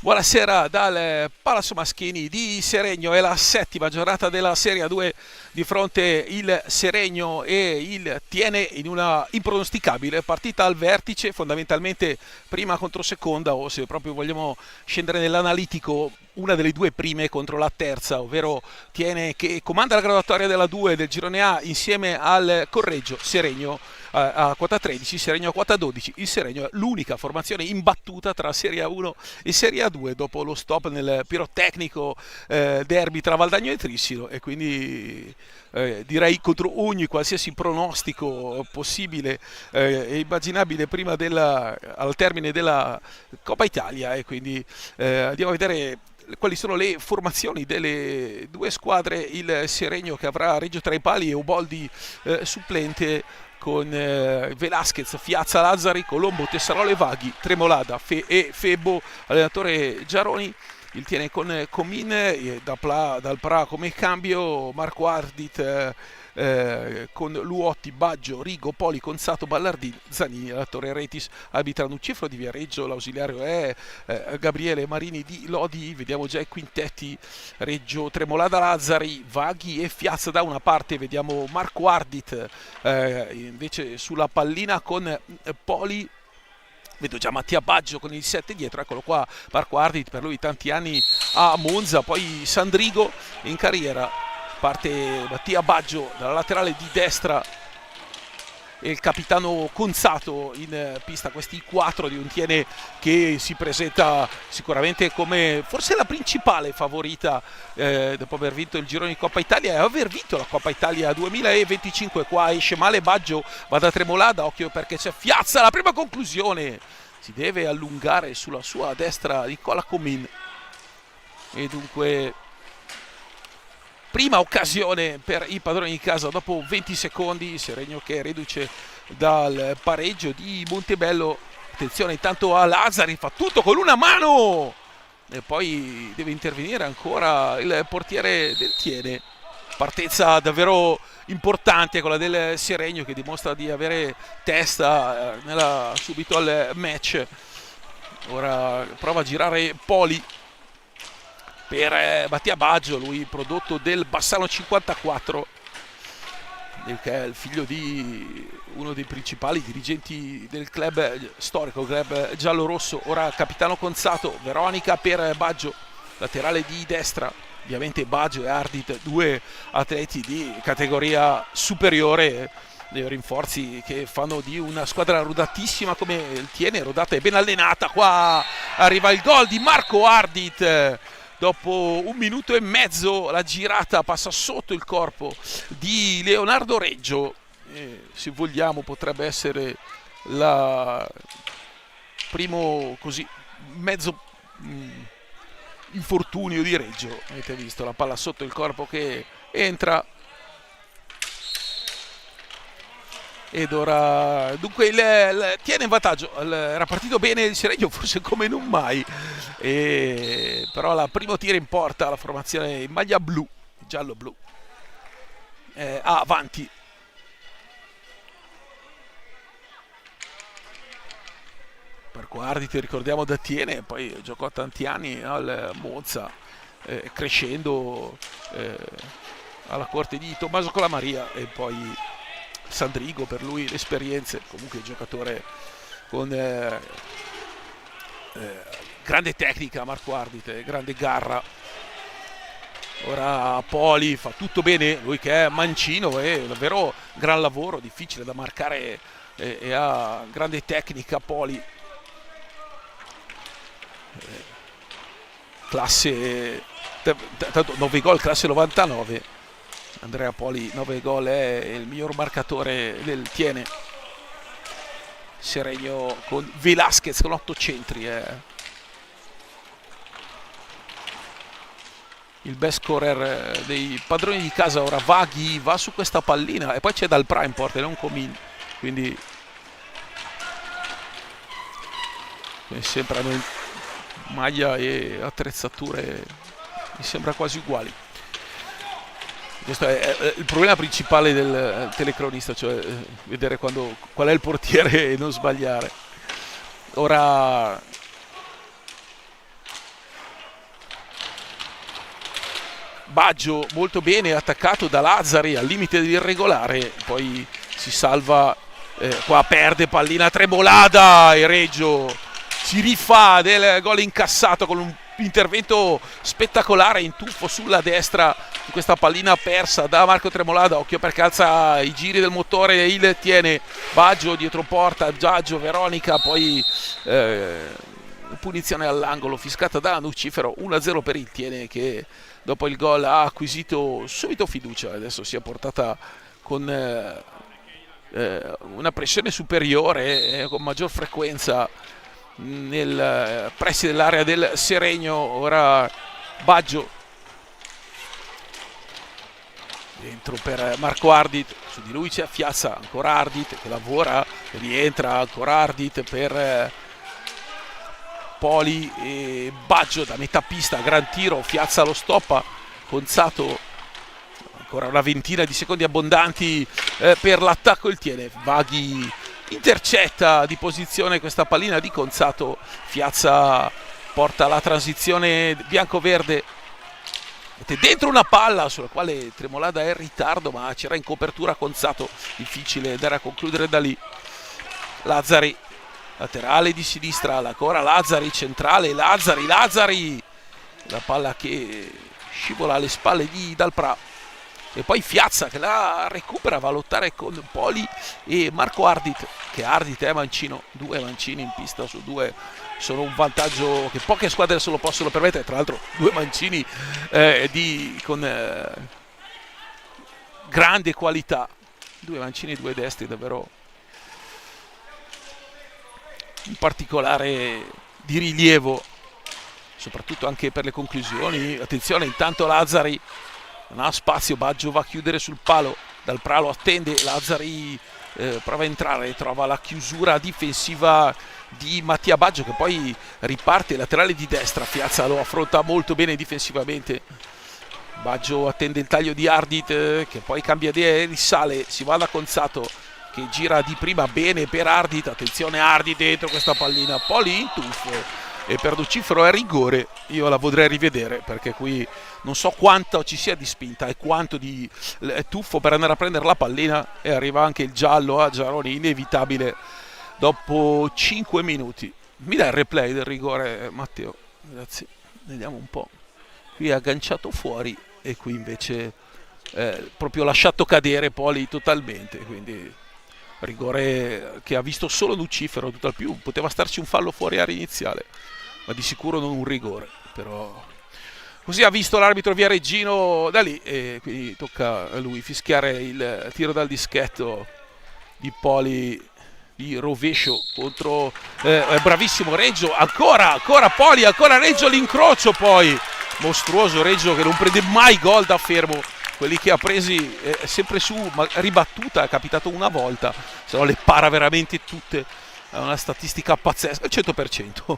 Buonasera dal Palazzo Maschini di Seregno, è la settima giornata della Serie A2. Di fronte il Seregno e il Tiene in una impronosticabile partita al vertice, fondamentalmente prima contro seconda, o se proprio vogliamo scendere nell'analitico, una delle due prime contro la terza, ovvero Tiene che comanda la graduatoria della 2 del girone A insieme al Correggio. Seregno a quota 13, Seregno a quota 12. Il Seregno è l'unica formazione imbattuta tra Serie A1 e Serie A2 dopo lo stop nel pirotecnico derby tra Valdagno e Trissino, e quindi direi contro ogni qualsiasi pronostico possibile e immaginabile prima al termine della Coppa Italia. E quindi andiamo a vedere quali sono le formazioni delle due squadre. Il Seregno che avrà Reggio tra i pali e Uboldi supplente, con Velasquez, Fiazza, Lazzari, Colombo, Tessarolo, Vaghi, Tremolada e Febbo, allenatore Giaroni. Il Tiene con Comin, dal Pra come cambio, Marco Ardit con Luotti, Baggio, Rigo, Poli, Conzato, Ballardini, Zanini, allenatore Retis, arbitrano Cifro di Viareggio, l'ausiliario è Gabriele Marini di Lodi. Vediamo già i quintetti: Reggio, Tremolada, Lazzari, Vaghi e Fiazza da una parte, vediamo Marco Ardit invece sulla pallina con Poli. Vedo già Mattia Baggio con il 7 dietro, eccolo qua, Marco Ardit, per lui tanti anni a Monza, poi Sandrigo in carriera. Parte Mattia Baggio dalla laterale di destra e il capitano Conzato in pista. Questi quattro di un Tiene che si presenta sicuramente come forse la principale favorita dopo aver vinto il girone di Coppa Italia e aver vinto la Coppa Italia 2025. Qua esce male Baggio, va da Tremolada, occhio perché c'è Fiazza, la prima conclusione, si deve allungare sulla sua destra Nicola Comin, e dunque prima occasione per i padroni di casa dopo 20 secondi. Seregno che è reduce dal pareggio di Montebello. Attenzione intanto a Lazzari, fa tutto con una mano e poi deve intervenire ancora il portiere del Tiene. Partenza davvero importante quella del Seregno, che dimostra di avere testa subito al match. Ora prova a girare Poli per Mattia Baggio, lui prodotto del Bassano 54, che è il figlio di uno dei principali dirigenti del club storico, club giallo-rosso. Ora capitano Conzato, Veronica per Baggio, laterale di destra. Ovviamente Baggio e Ardit, due atleti di categoria superiore, dei rinforzi che fanno di una squadra rodatissima come il Tiene, rodata e ben allenata. Qua arriva il gol di Marco Ardit. Dopo un minuto e mezzo la girata passa sotto il corpo di Leonardo Reggio. Se vogliamo potrebbe essere la primo così mezzo infortunio di Reggio. Avete visto la palla sotto il corpo che entra. Ed ora dunque Tiene in vantaggio. Era partito bene il Seregno, forse come non mai, però la primo tiro in porta, la formazione in maglia blu, giallo-blu, avanti. Per Ardit, ricordiamo da Tiene, poi giocò tanti anni al Monza, crescendo alla corte di Tommaso Colamaria, e poi Sandrigo, per lui le esperienze. Comunque giocatore con grande tecnica, Marco Ardit, grande garra. Ora Poli fa tutto bene, lui che è mancino, è davvero gran lavoro, difficile da marcare, e ha grande tecnica Poli. Classe 9 gol, classe 99. Andrea Poli, 9 gol, è il miglior marcatore del Tiene. Seregno con Velasquez con 8 centri, il best scorer dei padroni di casa. Ora Vaghi va su questa pallina, e poi c'è dal Prime Porte, non Comin, quindi sembrano maglia e attrezzature, mi sembra quasi uguali. Questo è il problema principale del telecronista, cioè vedere qual è il portiere e non sbagliare. Ora Baggio molto bene attaccato da Lazzari al limite dell'irregolare, poi si salva, qua perde pallina Tremolada e Reggio si rifà del gol incassato con un intervento spettacolare in tuffo sulla destra di questa pallina persa da Marco Tremolada. Occhio perché alza i giri del motore, il tiene Baggio dietro porta, Baggio, Veronica, poi punizione all'angolo fiscata da Nucifero. 1-0 per il Tiene, che dopo il gol ha acquisito subito fiducia, adesso si è portata con una pressione superiore, con maggior frequenza nel pressi dell'area del Seregno. Ora Baggio dentro per Marco Ardit, su di lui c'è Fiazza, ancora Ardit che lavora, rientra ancora Ardit per Poli e Baggio da metà pista, gran tiro, Fiazza lo stoppa, Conzato ancora una ventina di secondi abbondanti per l'attacco. Il Tiene, Vaghi intercetta di posizione questa pallina di Conzato, Fiazza porta la transizione bianco-verde, mette dentro una palla sulla quale Tremolada è in ritardo, ma c'era in copertura Conzato, difficile andare a concludere da lì. Lazzari, laterale di sinistra, ancora Lazzari, centrale, Lazzari, la palla che scivola alle spalle di Dalprà, e poi Fiazza che la recupera, va a lottare con Poli e Marco Ardit, che Ardit è mancino, 2 mancini in pista su 2 sono un vantaggio che poche squadre se lo possono permettere, tra l'altro 2 mancini con grande qualità, 2 mancini, 2 destri davvero in particolare di rilievo, soprattutto anche per le conclusioni. Attenzione, intanto Lazzari non ha spazio, Baggio va a chiudere sul palo, Dalprà lo attende, Lazzari prova a entrare, trova la chiusura difensiva di Mattia Baggio che poi riparte laterale di destra, Fiazza lo affronta molto bene difensivamente, Baggio attende il taglio di Ardit che poi cambia idea e risale, si va da Conzato che gira di prima bene per Ardit, attenzione Ardit dentro questa pallina, Poli in tuffo e per Nucifero è rigore. Io la vorrei rivedere perché qui non so quanto ci sia di spinta e quanto di tuffo per andare a prendere la pallina, e arriva anche il giallo a Giaroni, inevitabile dopo 5 minuti. Mi dai il replay del rigore, Matteo? Grazie, vediamo un po'. Qui è agganciato fuori e qui invece proprio lasciato cadere Poli totalmente, quindi rigore che ha visto solo Nucifero, tutt'al più poteva starci un fallo fuori area iniziale, ma di sicuro non un rigore. Però così ha visto l'arbitro Viareggino da lì e quindi tocca a lui fischiare il tiro dal dischetto di Poli di rovescio contro bravissimo Reggio, ancora Poli, ancora Reggio, l'incrocio poi mostruoso Reggio che non prende mai gol da fermo, quelli che ha presi sempre su, ma ribattuta è capitato una volta, se no le para veramente tutte, è una statistica pazzesca, il 100%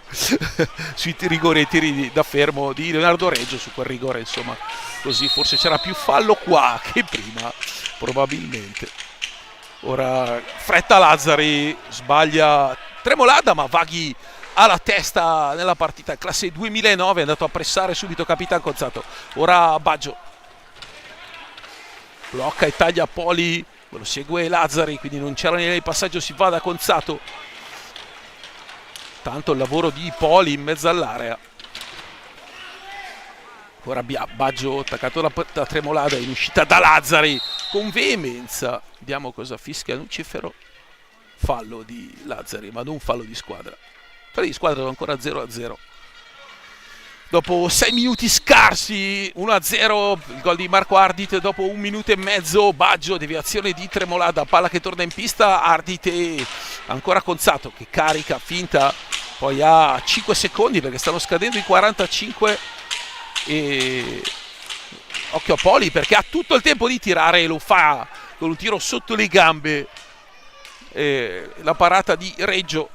sui rigori e tiri da fermo di Leonardo Reggio, su quel rigore insomma, così forse c'era più fallo qua che prima probabilmente. Ora fretta Lazzari, sbaglia Tremolada, ma Vaghi ha la testa nella partita, classe 2009, è andato a pressare subito Capitan Conzato. Ora Baggio blocca e taglia Poli, lo segue Lazzari, quindi non c'era nel passaggio, si va da Conzato, tanto il lavoro di Poli in mezzo all'area. Ora Baggio attaccato da Tremolada, in uscita da Lazzari con veemenza, vediamo cosa fischia Nucifero, fallo di Lazzari ma non fallo di squadra, fallo di squadra, ancora 0-0 dopo 6 minuti scarsi. 1-0 il gol di Marco Ardit dopo 1 minuto e mezzo. Baggio, deviazione di Tremolada, palla che torna in pista, Ardit e ancora Conzato che carica, finta, poi ha 5 secondi perché stanno scadendo i 45 e occhio a Poli perché ha tutto il tempo di tirare e lo fa con un tiro sotto le gambe, la parata di Reggio.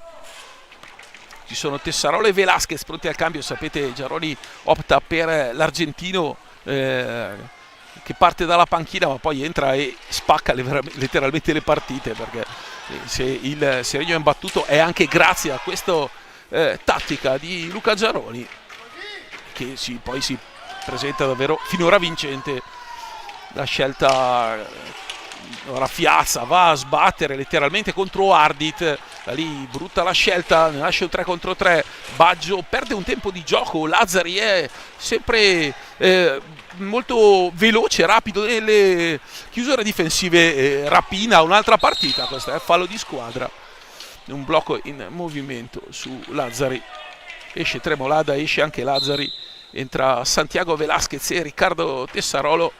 Ci sono Tessarolo e Velasquez pronti al cambio, sapete Giaroni opta per l'argentino che parte dalla panchina ma poi entra e spacca letteralmente le partite, perché se il Seregno è imbattuto è anche grazie a questa tattica di Luca Giaroni, che poi si presenta davvero finora vincente la scelta. Ora Fiazza va a sbattere letteralmente contro Ardit, da lì brutta la scelta, ne lascia un 3 contro 3, Baggio perde un tempo di gioco, Lazzari è sempre molto veloce, rapido nelle chiusure difensive, rapina un'altra partita, questa è fallo di squadra, un blocco in movimento su Lazzari, esce Tremolada, esce anche Lazzari, entra Santiago Velasquez e Riccardo Tessarolo.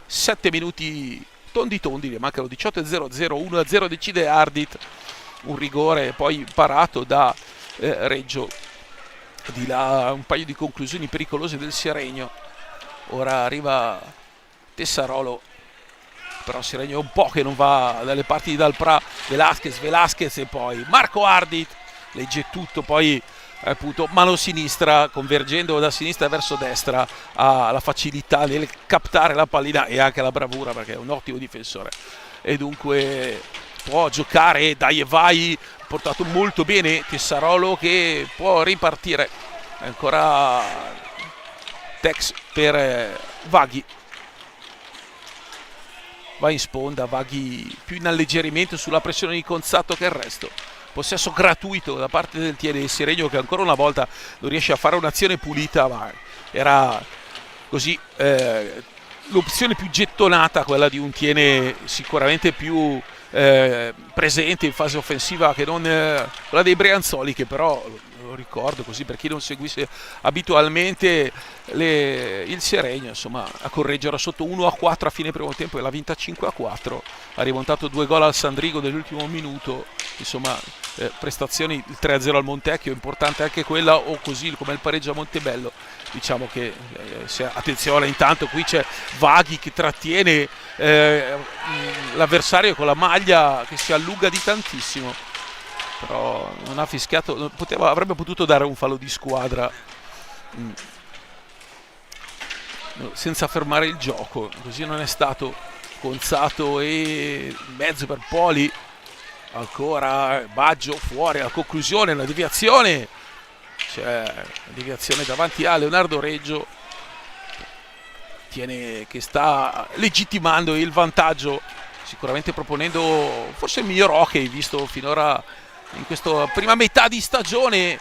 7 minuti tondi, ne mancano 18-0, 1-0 decide Ardit, un rigore poi parato da Reggio, di là un paio di conclusioni pericolose del Seregno. Ora arriva Tessarolo, però Seregno è un po' che non va dalle parti di Dalprà, Velasquez e poi Marco Ardit, legge tutto, poi appunto mano sinistra, convergendo da sinistra verso destra, ha la facilità nel captare la pallina e anche la bravura perché è un ottimo difensore e dunque può giocare, dai e vai, portato molto bene Tessarolo che può ripartire, ancora Tex per Vaghi, va in sponda, Vaghi più in alleggerimento sulla pressione di Conzatto che il resto. Possesso gratuito da parte del TN Seregno che ancora una volta non riesce a fare un'azione pulita, ma era così l'opzione più gettonata, quella di un TN sicuramente più presente in fase offensiva che non quella dei Brianzoli, che però lo ricordo così per chi non seguisse abitualmente il Seregno, insomma, a correggere sotto 1-4 a fine primo tempo e l'ha vinta 5-4, ha rimontato 2 gol al Sandrigo nell'ultimo minuto, insomma prestazioni, il 3-0 al Montecchio, importante anche quella, o così come il pareggio a Montebello, diciamo che attenzione, intanto qui c'è Vaghi che trattiene l'avversario con la maglia che si allunga di tantissimo, però non ha fischiato, avrebbe potuto dare un fallo di squadra senza fermare il gioco, così non è stato. Conzato e mezzo per Poli, ancora Baggio fuori, la conclusione, la deviazione, c'è la deviazione davanti a Leonardo Reggio, che sta legittimando il vantaggio, sicuramente proponendo forse il miglior hockey visto finora in questa prima metà di stagione,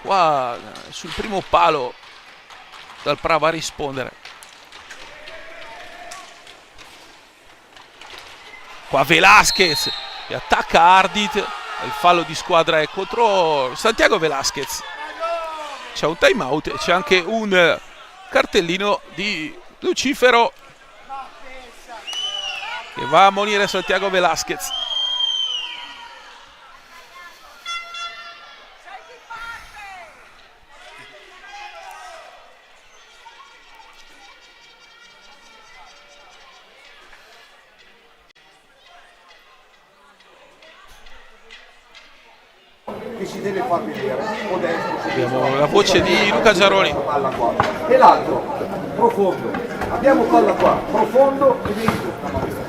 qua sul primo palo Dalprà va a rispondere. Qua Velasquez che attacca Ardit, il fallo di squadra è contro Santiago Velasquez, c'è un time out e c'è anche un cartellino di Lucifero che va a ammonire Santiago Velasquez. Che si deve far vedere o destro, abbiamo la voce di Luca Giaroni e l'altro profondo, abbiamo palla qua profondo e dentro,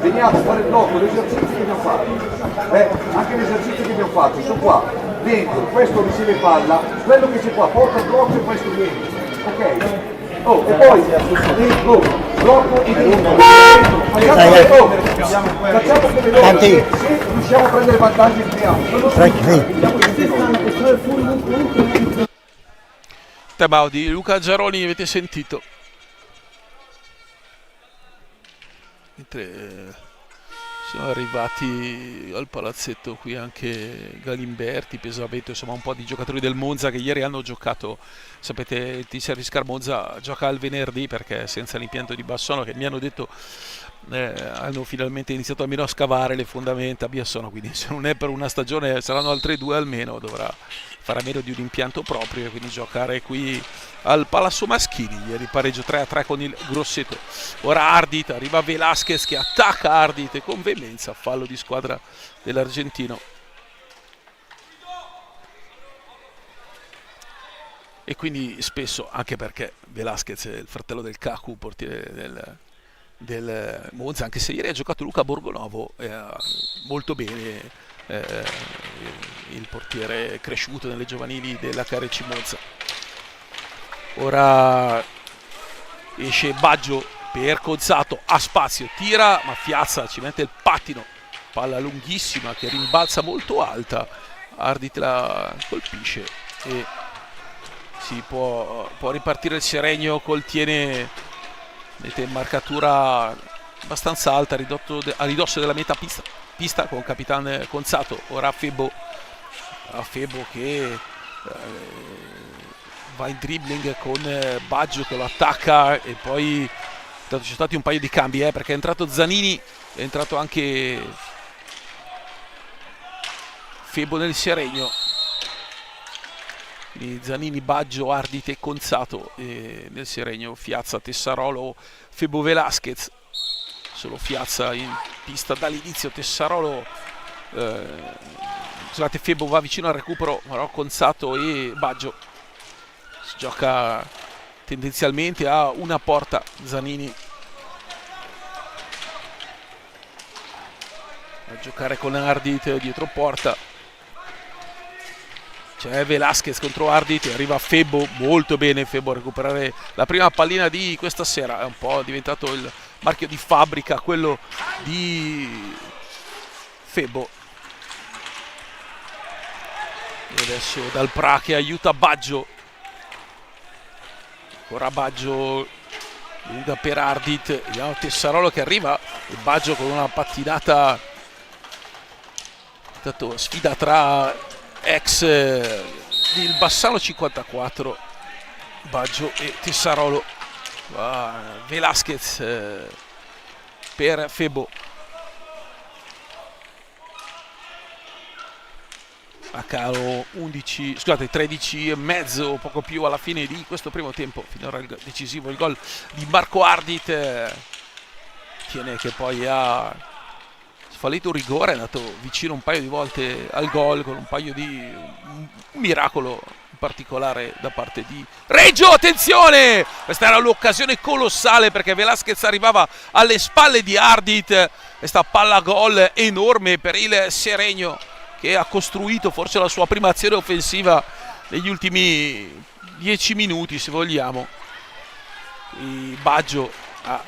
veniamo a fare il blocco, l'esercizio che abbiamo fatto, anche l'esercizio che abbiamo fatto, sono qua dentro, questo riceve palla, quello che c'è qua porta il blocco e questo viene, ok? Oh, e poi dentro, blocco e dentro, facciamo che veloce, se riusciamo a prendere vantaggi entriamo. Tabao di Luca Giaroni, avete sentito, mentre sono arrivati al palazzetto qui anche Galimberti, Pesavento, insomma un po' di giocatori del Monza che ieri hanno giocato. Sapete, il Tisserviscar Monza gioca il venerdì perché senza l'impianto di Bassono, che mi hanno detto hanno finalmente iniziato almeno a scavare le fondamenta a Biassono, quindi se non è per una stagione saranno altre 2 almeno, dovrà fare a meno di un impianto proprio e quindi giocare qui al Palazzo Maschini. Ieri pareggio 3-3 con il Grosseto. Ora Ardit, arriva Velasquez che attacca Ardit con veemenza, fallo di squadra dell'argentino. E quindi spesso, anche perché Velasquez è il fratello del Cacu, portiere del Monza, anche se ieri ha giocato Luca Borgonovo molto bene, il portiere cresciuto nelle giovanili della KRC Monza. Ora esce Baggio per Conzato, ha spazio, tira ma Fiazza ci mette il pattino, palla lunghissima che rimbalza molto alta, Ardit la colpisce e si può ripartire il Seregno col Tiene, mette in marcatura abbastanza alta a ridosso della metà pista con Capitan Conzato. Ora Febo che va in dribbling con Baggio che lo attacca e poi ci sono stati un paio di cambi perché è entrato Zanini, è entrato anche Febo nel Seregno, quindi Zanini, Baggio, Ardit e Conzato, e nel Seregno Fiazza, Tessarolo, Febo, Velasquez. Solo Fiazza in pista dall'inizio, Tessarolo scusate, Febo va vicino al recupero, però Conzato e Baggio si gioca tendenzialmente a una porta. Zanini a giocare con Ardit dietro porta, c'è Velasquez contro Ardit e arriva Febo, molto bene Febo a recuperare la prima pallina di questa sera, è un po' diventato il marchio di fabbrica quello di Febo. E adesso Dal Pra che aiuta Baggio, ancora Baggio lunga per Ardit, vediamo Tessarolo che arriva e Baggio con una pattinata, sfida tra ex il Bassano 54, Baggio e Tessarolo. Velasquez per Febo, a calo 11, scusate 13 e mezzo, poco più alla fine di questo primo tempo. Finora decisivo il gol di Marco Ardit, Tiene che poi ha sfallito un rigore, è andato vicino un paio di volte al gol con un paio di un miracolo particolare da parte di Reggio. Attenzione, questa era l'occasione colossale perché Velasquez arrivava alle spalle di Ardit, questa palla gol enorme per il Seregno che ha costruito forse la sua prima azione offensiva negli ultimi 10 minuti se vogliamo. Il Baggio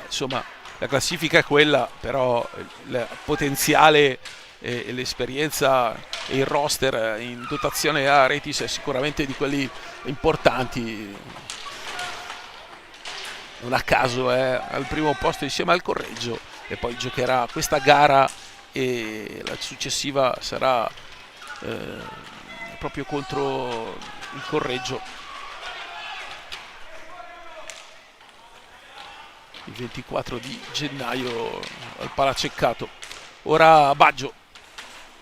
insomma la classifica è quella, però il potenziale e l'esperienza e il roster in dotazione a Retis è sicuramente di quelli importanti. Non a caso è al primo posto insieme al Correggio e poi giocherà questa gara e la successiva sarà proprio contro il Correggio il 24 di gennaio al Palaceccato. Ora Baggio,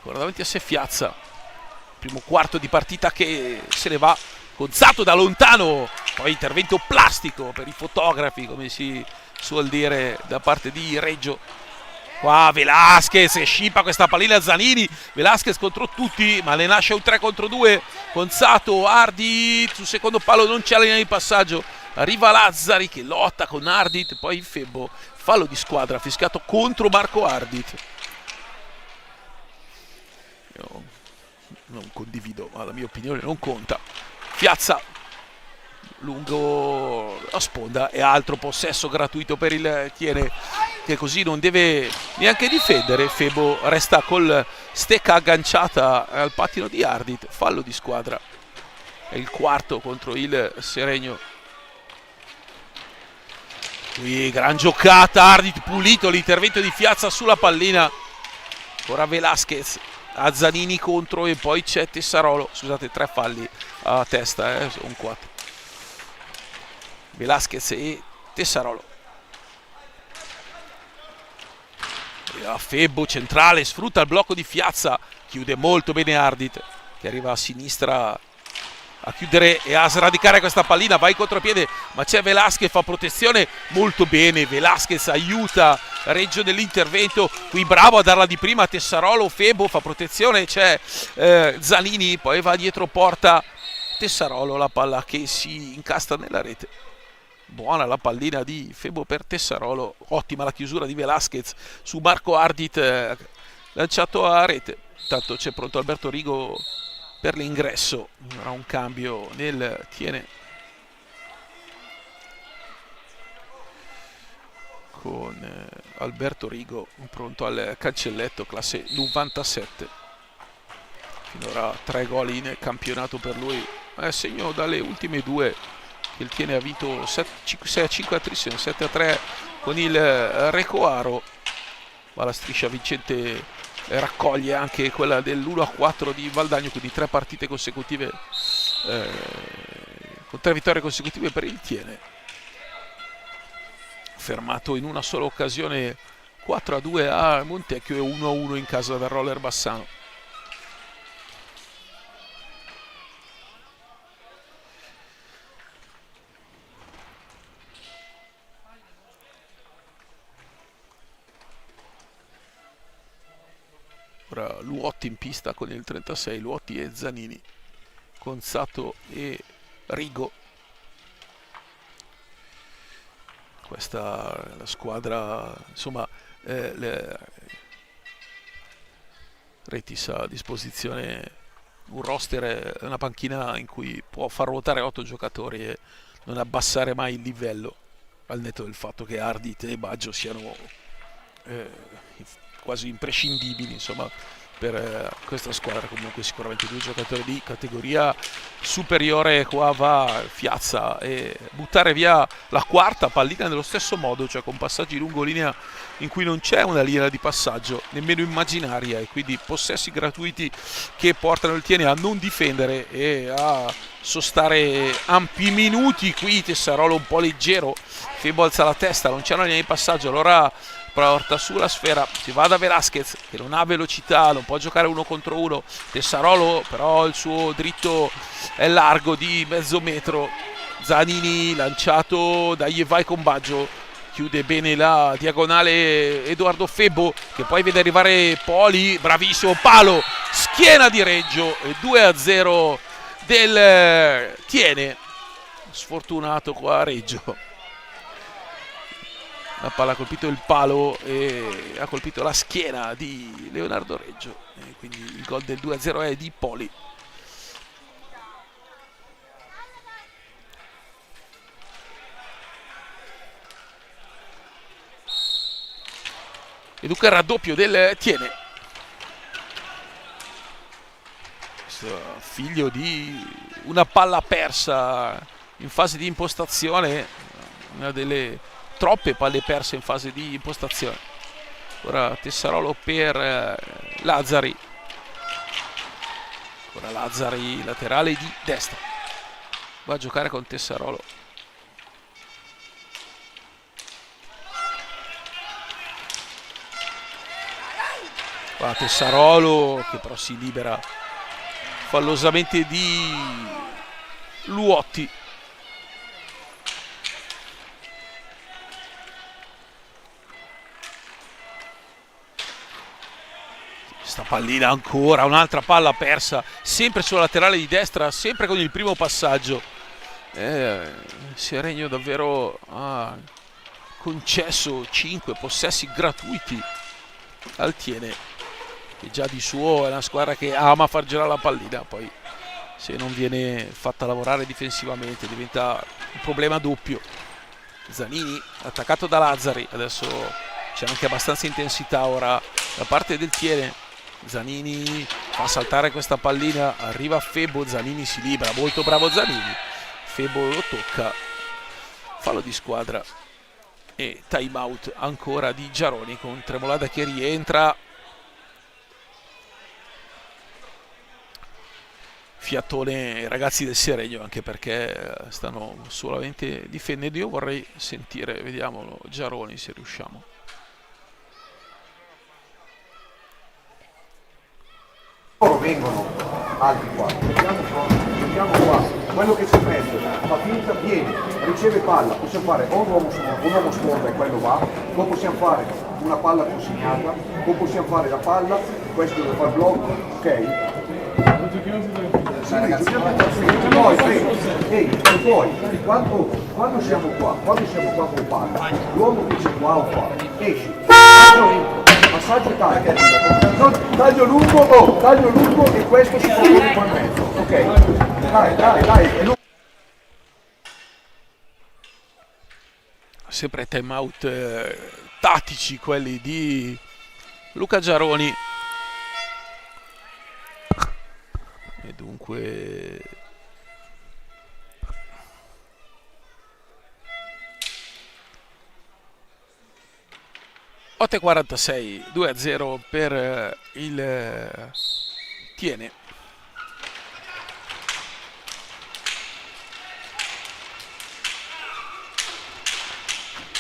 ora davanti a sé Fiazza, primo quarto di partita che se ne va, Conzato da lontano, poi intervento plastico per i fotografi come si suol dire da parte di Reggio. Qua Velasquez scippa questa pallina a Zanini, Velasquez contro tutti ma ne nasce un 3 contro 2, Conzato, Ardit sul secondo palo, non c'è la linea di passaggio, arriva Lazzari che lotta con Ardit, poi Febo, fallo di squadra fischiato contro Marco Ardit. Io non condivido, ma la mia opinione non conta. Fiazza lungo la sponda e altro possesso gratuito per il Tiene che così non deve neanche difendere. Febo resta col stecca agganciata al pattino di Ardit, fallo di squadra, è il quarto contro il Seregno. Qui gran giocata, Ardit pulito l'intervento di Fiazza sulla pallina, ora Velasquez a Zanini contro e poi c'è Tessarolo, scusate 3 falli a testa, sono 4. Velasquez e Tessarolo. E a Febo centrale, sfrutta il blocco di Fiazza, chiude molto bene Ardit che arriva a sinistra a chiudere e a sradicare questa pallina, va in contropiede ma c'è Velasquez, fa protezione molto bene, Velasquez aiuta Reggio nell'intervento, qui bravo a darla di prima Tessarolo, Febo fa protezione, c'è Zanini, poi va dietro porta Tessarolo, la palla che si incasta nella rete. Buona la pallina di Febo per Tessarolo, ottima la chiusura di Velasquez su Marco Ardit, lanciato a rete. Intanto c'è pronto Alberto Rigo per l'ingresso, avrà un cambio nel Tiene. con Alberto Rigo pronto al cancelletto, classe 97. Finora 3 gol in campionato per lui, segno dalle ultime 2 che il Tiene ha vinto 6-5 a Trissino, 7-3 con il Recoaro, ma la striscia vincente raccoglie anche quella dell'1-4 di Valdagno, quindi 3 partite consecutive con 3 vittorie consecutive per il Tiene, fermato in una sola occasione 4-2 a Montecchio e 1-1 in casa del Roller Bassano. Ora Luotti in pista con il 36, Luotti e Zanini, Conzato e Rigo. Questa è la squadra, insomma, Retis ha a disposizione un roster, una panchina in cui può far ruotare 8 giocatori e non abbassare mai il livello, al netto del fatto che Ardit e Baggio siano quasi imprescindibili, insomma, per questa squadra. Comunque sicuramente 2 giocatori di categoria superiore. Qua va Fiazza e buttare via la quarta pallina nello stesso modo, cioè con passaggi lungo linea in cui non c'è una linea di passaggio nemmeno immaginaria, e quindi possessi gratuiti che portano il Tiene a non difendere e a sostare ampi minuti. Qui Tessarolo un po' leggero, Febo alza la testa, non c'è una linea di passaggio, allora porta su la sfera, si va da Velasquez che non ha velocità, non può giocare 1 contro 1. Tessarolo però il suo dritto è largo di mezzo metro. Zanini lanciato da Ievai con Baggio, chiude bene la diagonale Edoardo Febo che poi vede arrivare Poli, bravissimo, palo, schiena di Reggio, 2-0 del Tiene. Sfortunato qua Reggio, la palla ha colpito il palo e ha colpito la schiena di Leonardo Reggio, e quindi il gol del 2-0 è di Poli. E dunque il raddoppio del Tiene, figlio di una palla persa in fase di impostazione, una delle troppe palle perse in fase di impostazione. Ora Tessarolo per Lazzari, ora Lazzari laterale di destra, va a giocare con Tessarolo. Qua Tessarolo che però si libera fallosamente di Luotti. Sta pallina ancora, un'altra palla persa, sempre sulla laterale di destra, sempre con il primo passaggio. Seregno davvero ha concesso 5 possessi gratuiti al Tiene, che già di suo è una squadra che ama far girare la pallina, poi se non viene fatta lavorare difensivamente diventa un problema doppio. Zanini attaccato da Lazzari, adesso c'è anche abbastanza intensità ora da parte del Tiene. Zanini fa saltare questa pallina, arriva Febo, Zanini si libera, molto bravo Zanini, Febo lo tocca, fallo di squadra e time out ancora di Giaroni con Tremolada che rientra. Fiatone ai ragazzi del Seregno, anche perché stanno solamente difendendo. Io vorrei sentire, vediamolo, Giaroni se riusciamo. Loro vengono alti qua, giochiamo qua, quello che c'è in mezzo fa finta, viene, riceve palla, possiamo fare o un uomo sponda e quello va, o possiamo fare una palla consegnata, o possiamo fare la palla, questo deve fare blocco, ok? Poi quando siamo qua con palla, l'uomo che c'è qua o qua, esci, passaggio e taglio lungo e questo si pone qua in mezzo, ok? Dai, è lungo. sempre time out tattici quelli di Luca Giaroni. E dunque 8:46, 2-0 per il Tiene.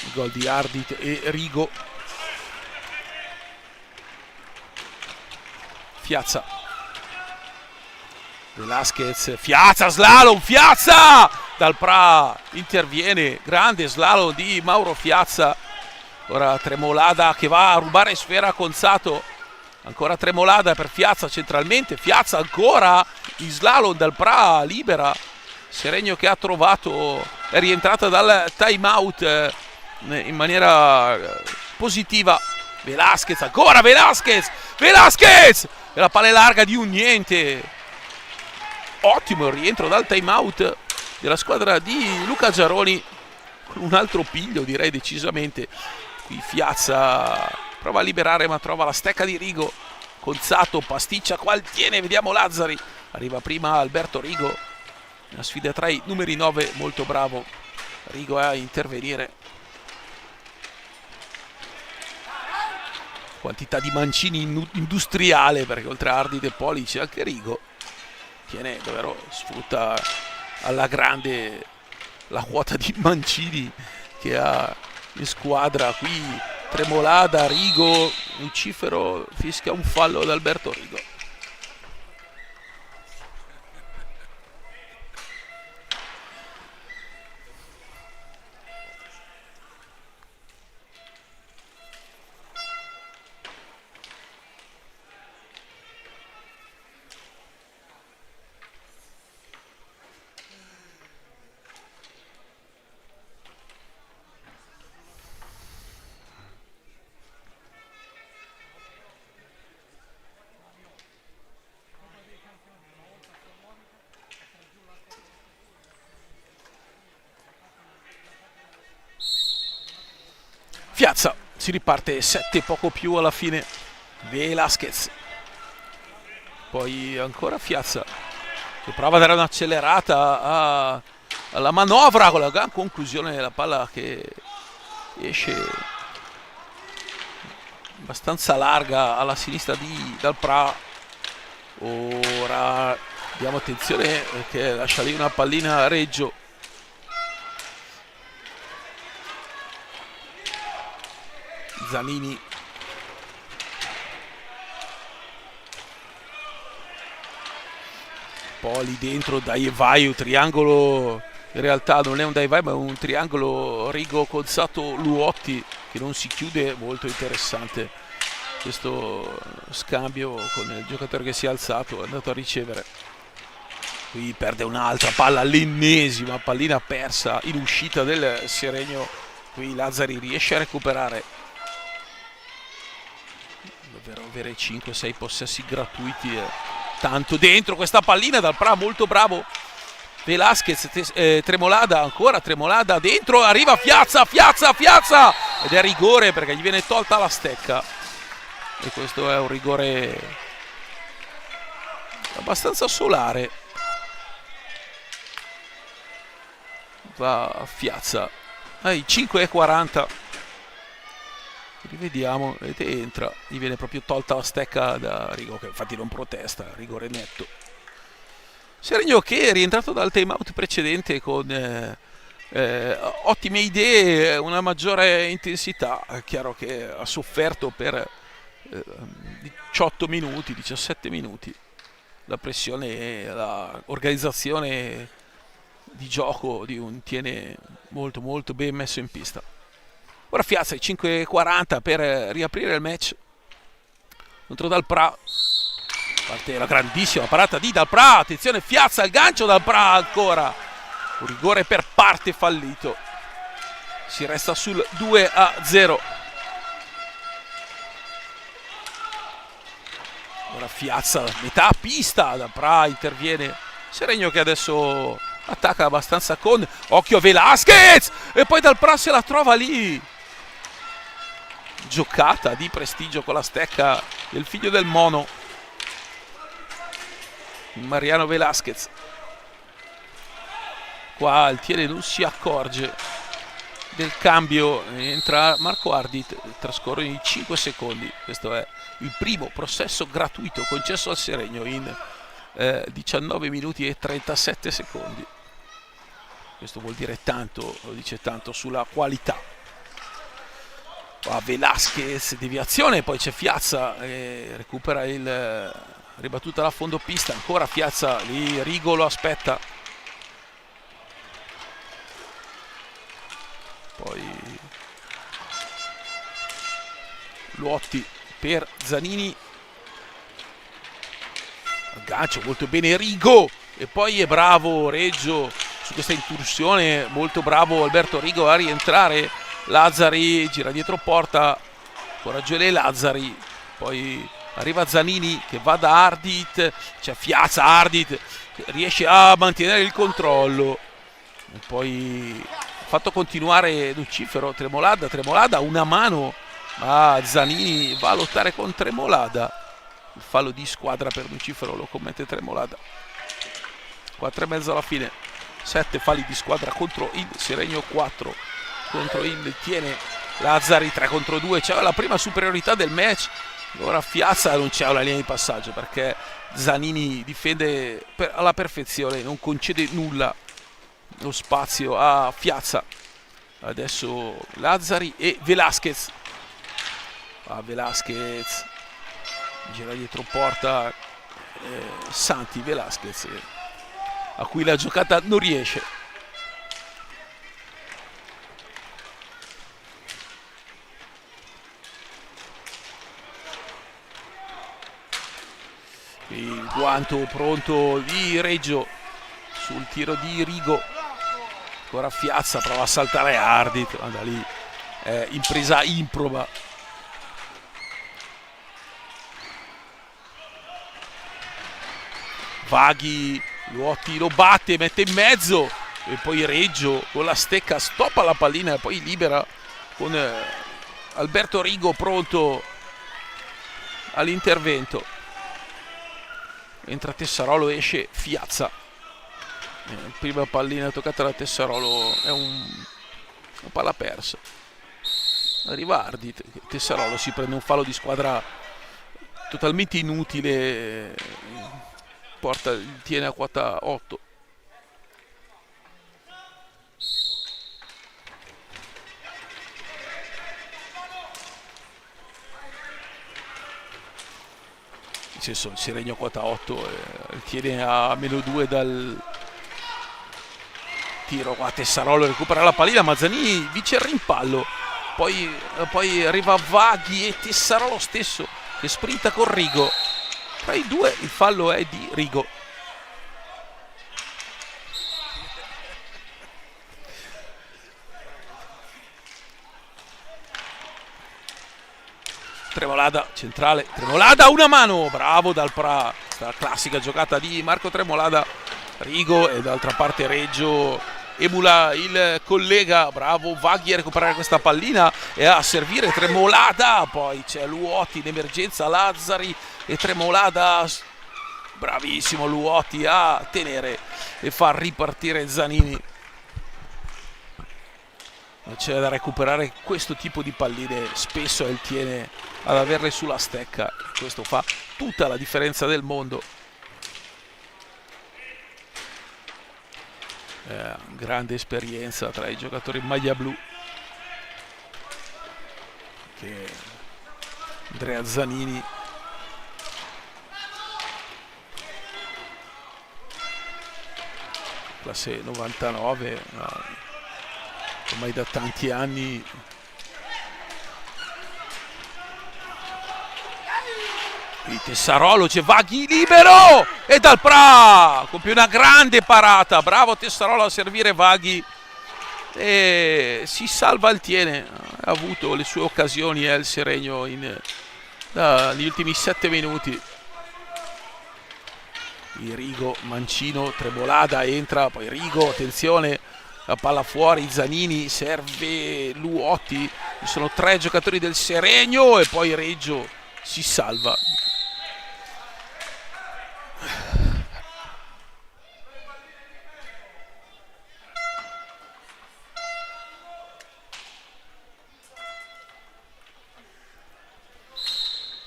Il gol di Ardit e Rigo. Fiazza, Velasquez, Fiazza, slalom, Fiazza! Dal Pra interviene, grande slalom di Mauro Fiazza. Ora Tremolada che va a rubare sfera a Conzato. Ancora Tremolada per Fiazza centralmente. Fiazza ancora in slalom dal Pra, libera. Seregno che ha trovato, è rientrata dal time out in maniera positiva. Velasquez, ancora Velasquez! Velasquez! E la palla è larga di un niente. Ottimo il rientro dal time out della squadra di Luca Giaroni. Con un altro piglio, direi decisamente. Qui Fiazza prova a liberare ma trova la stecca di Rigo. Conzato pasticcia, qual tiene, vediamo Lazzari. Arriva prima Alberto Rigo. Una sfida tra i numeri 9, molto bravo Rigo a intervenire. Quantità di mancini industriale, perché oltre a Ardit e Poli c'è anche Rigo. Tiene davvero, sfrutta alla grande la quota di mancini che ha in squadra. Qui Tremolada, Rigo, Lucifero fischia un fallo ad Alberto Rigo. Fiazza, si riparte 7 poco più alla fine. Velasquez, poi ancora Fiazza che prova a dare un'accelerata alla manovra, con la gran conclusione della palla che esce abbastanza larga alla sinistra di Dal Pra. Ora diamo attenzione perché lascia lì una pallina a Reggio. Zanini, Poli dentro, Daivai, un triangolo, in realtà non è un Daivai ma è un triangolo Rigo, Conzato, Luotti, che non si chiude. Molto interessante questo scambio con il giocatore che si è alzato, è andato a ricevere. Qui perde un'altra palla, l'ennesima pallina persa in uscita del Seregno. Qui Lazzari riesce a recuperare. Davvero avere 5-6 possessi gratuiti tanto dentro questa pallina dal Pra, molto bravo Velasquez. Tremolada, ancora Tremolada dentro, arriva Fiazza, Fiazza ed è rigore perché gli viene tolta la stecca e questo è un rigore abbastanza solare. Va a Fiazza ai 5:40. Rivediamo, vedete, entra, gli viene proprio tolta la stecca da Rigo, che infatti non protesta, rigore netto. Seregno che è rientrato dal time out precedente con ottime idee, una maggiore intensità. È chiaro che ha sofferto per 18 minuti, 17 minuti la pressione e l'organizzazione di gioco di un Tiene molto molto ben messo in pista. Ora Fiazza ai 5:40 per riaprire il match contro Dal Pra. Parte la grandissima parata di Dal Pra, attenzione Fiazza, il gancio Dal Pra ancora. Un rigore per parte fallito. Si resta sul 2-0. Ora Fiazza, metà pista, Dal Pra interviene. Seregno che adesso attacca abbastanza con occhio Velasquez e poi dal Pra se la trova lì. Giocata di prestigio con la stecca del figlio del mono, Mariano Velasquez. Qua il Tiene non si accorge del cambio, entra Marco Ardit, trascorrono i 5 secondi. Questo è il primo possesso gratuito concesso al Seregno in 19 minuti e 37 secondi. Questo vuol dire tanto, lo dice tanto sulla qualità. Velasquez, deviazione, poi c'è Fiazza, recupera il ribattuta da fondo pista, ancora Fiazza, lì Rigo lo aspetta. Poi Luotti per Zanini, aggancio molto bene Rigo e poi è bravo Reggio su questa incursione, molto bravo Alberto Rigo a rientrare. Lazzari gira dietro porta, coraggio dei Lazzari, poi arriva Zanini che va da Ardit, c'è Fiazza, Ardit riesce a mantenere il controllo e poi ha fatto continuare Lucifero. Tremolada una mano, ma Zanini va a lottare con Tremolada. Il fallo di squadra per Lucifero lo commette Tremolada. 4,5 alla fine, 7 falli di squadra contro il Seregno, 4 contro il Tiene. Lazzari 3 contro 2, c'è la prima superiorità del match. Ora Fiazza non c'è una linea di passaggio perché Zanini difende alla perfezione, non concede nulla lo spazio a Fiazza. Adesso Lazzari e Velasquez. Velasquez gira dietro porta, Santi Velasquez, a cui la giocata non riesce. Il guanto pronto di Reggio sul tiro di Rigo. Ancora Fiazza, prova a saltare Ardit, da lì impresa improba. Vaghi, Luotti lo batte, mette in mezzo e poi Reggio con la stecca stoppa la pallina e poi libera con Alberto Rigo pronto all'intervento. Entra Tessarolo, esce Fiazza. Prima pallina toccata da Tessarolo è una palla persa. Arriva Ardit, Tessarolo si prende un fallo di squadra totalmente inutile, tiene a quota 8. Il Seregno quota 8, tiene a -2 dal tiro. Qua Tessarolo recupera la pallina, Mazzanini vince il rimpallo, poi arriva Vaghi e Tessarolo stesso che sprinta con Rigo. Tra i due il fallo è di Rigo. Tremolada centrale, Tremolada una mano, bravo dal Pra, questa classica giocata di Marco Tremolada. Rigo e d'altra parte Reggio emula il collega, bravo Vaghi a recuperare questa pallina e a servire Tremolada. Poi c'è Luotti in emergenza, Lazzari e Tremolada, bravissimo Luotti a tenere e far ripartire Zanini. C'è da recuperare questo tipo di palline, spesso il Tiene ad averle sulla stecca, questo fa tutta la differenza del mondo. Grande esperienza tra i giocatori in maglia blu, che Andrea Zanini classe 99, ormai da tanti anni. Qui Tessarolo, c'è Vaghi libero e dal Pra compie una grande parata, bravo Tessarolo a servire Vaghi e si salva il Tiene. Ha avuto le sue occasioni il Seregno negli ultimi 7 minuti. Rigo, Mancino, Tremolada entra, poi Rigo, attenzione, la palla fuori, Zanini, serve Luotti, ci sono 3 giocatori del Seregno e poi Reggio si salva.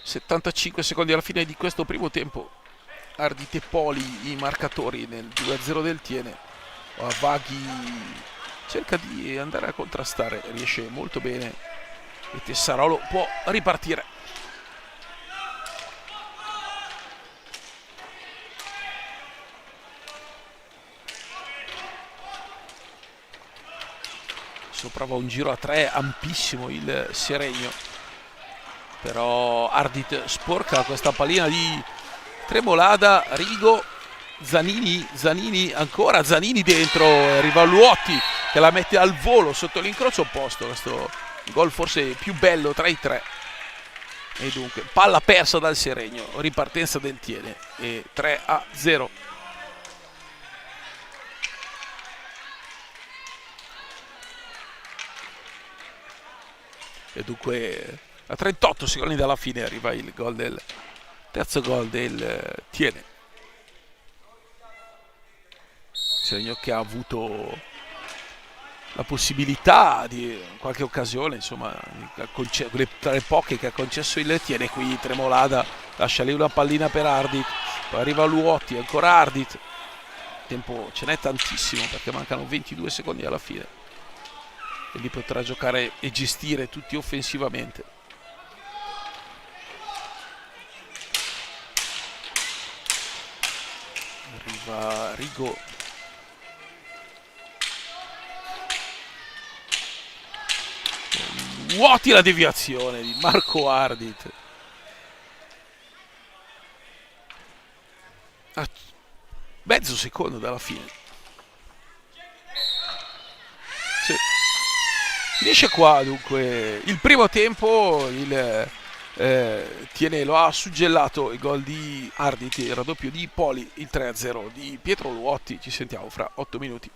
...75 secondi alla fine di questo primo tempo. Ardite Poli i marcatori nel 2-0 del Tiene. Vaghi cerca di andare a contrastare, riesce molto bene e Tessarolo può ripartire. Soprava un giro a 3 ampissimo il Seregno, però Ardit sporca questa pallina di Tremolada. Rigo, Zanini ancora, Zanini dentro, arriva Luotti che la mette al volo sotto l'incrocio opposto. Questo gol forse più bello tra i 3. E dunque palla persa dal Seregno, ripartenza del Tiene e 3-0. E dunque a 38 secondi dalla fine arriva il gol del terzo gol del Tiene. Seregno che ha avuto la possibilità di qualche occasione, insomma, quelle tra le poche che ha concesso il Tiene. Qui Tremolada lascia lì una pallina per Ardit, poi arriva Luotti, ancora Ardit. Tempo ce n'è tantissimo perché mancano 22 secondi alla fine e lì potrà giocare e gestire tutti offensivamente. Arriva Rigo, vuoti la deviazione di Marco Ardit. Mezzo secondo dalla fine. Sì. Finisce qua dunque il primo tempo. Il Tiene lo ha suggellato il gol di Ardit, il raddoppio di Poli, il 3-0 di Pietro Luotti. Ci sentiamo fra 8 minuti.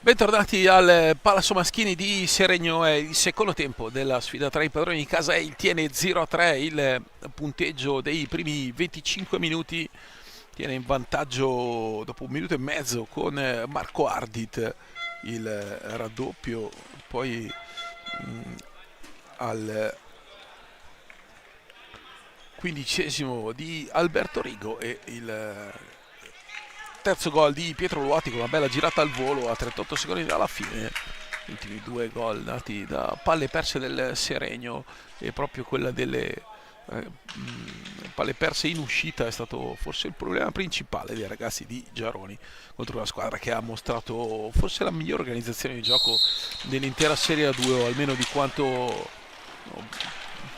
Bentornati al Palazzo Maschini di Seregno, è il secondo tempo della sfida tra i padroni di casa e il Tiene 0-3, il punteggio dei primi 25 minuti. Tiene in vantaggio dopo un minuto e mezzo con Marco Ardit il raddoppio, poi al 15esimo di Alberto Rigo e il terzo gol di Pietro Luati con una bella girata al volo a 38 secondi dalla fine. Gli ultimi due gol dati da palle perse del Seregno, e proprio quella delle palle perse in uscita è stato forse il problema principale dei ragazzi di Giaroni contro una squadra che ha mostrato forse la migliore organizzazione di gioco dell'intera Serie A2, o almeno di quanto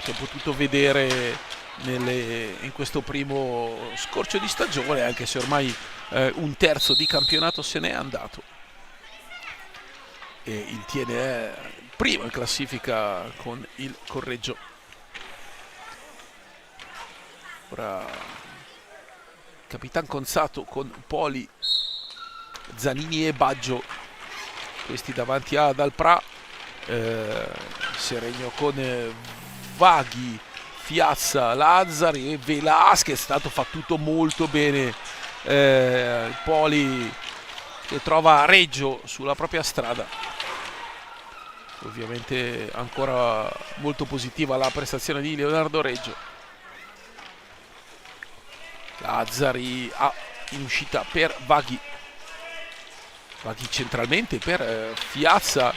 si è potuto vedere in questo primo scorcio di stagione, anche se ormai un terzo di campionato se n'è andato e il Tiene è primo in classifica con il Correggio. Ora Capitan Conzato con Poli, Zanini e Baggio, questi davanti a Dalprà, Seregno con Vaghi, Fiazza, Lazzari e Velasquez. È stato fa tutto molto bene Poli, che trova Reggio sulla propria strada. Ovviamente ancora molto positiva la prestazione di Leonardo Reggio. Lazzari in uscita per Vaghi centralmente per Fiazza,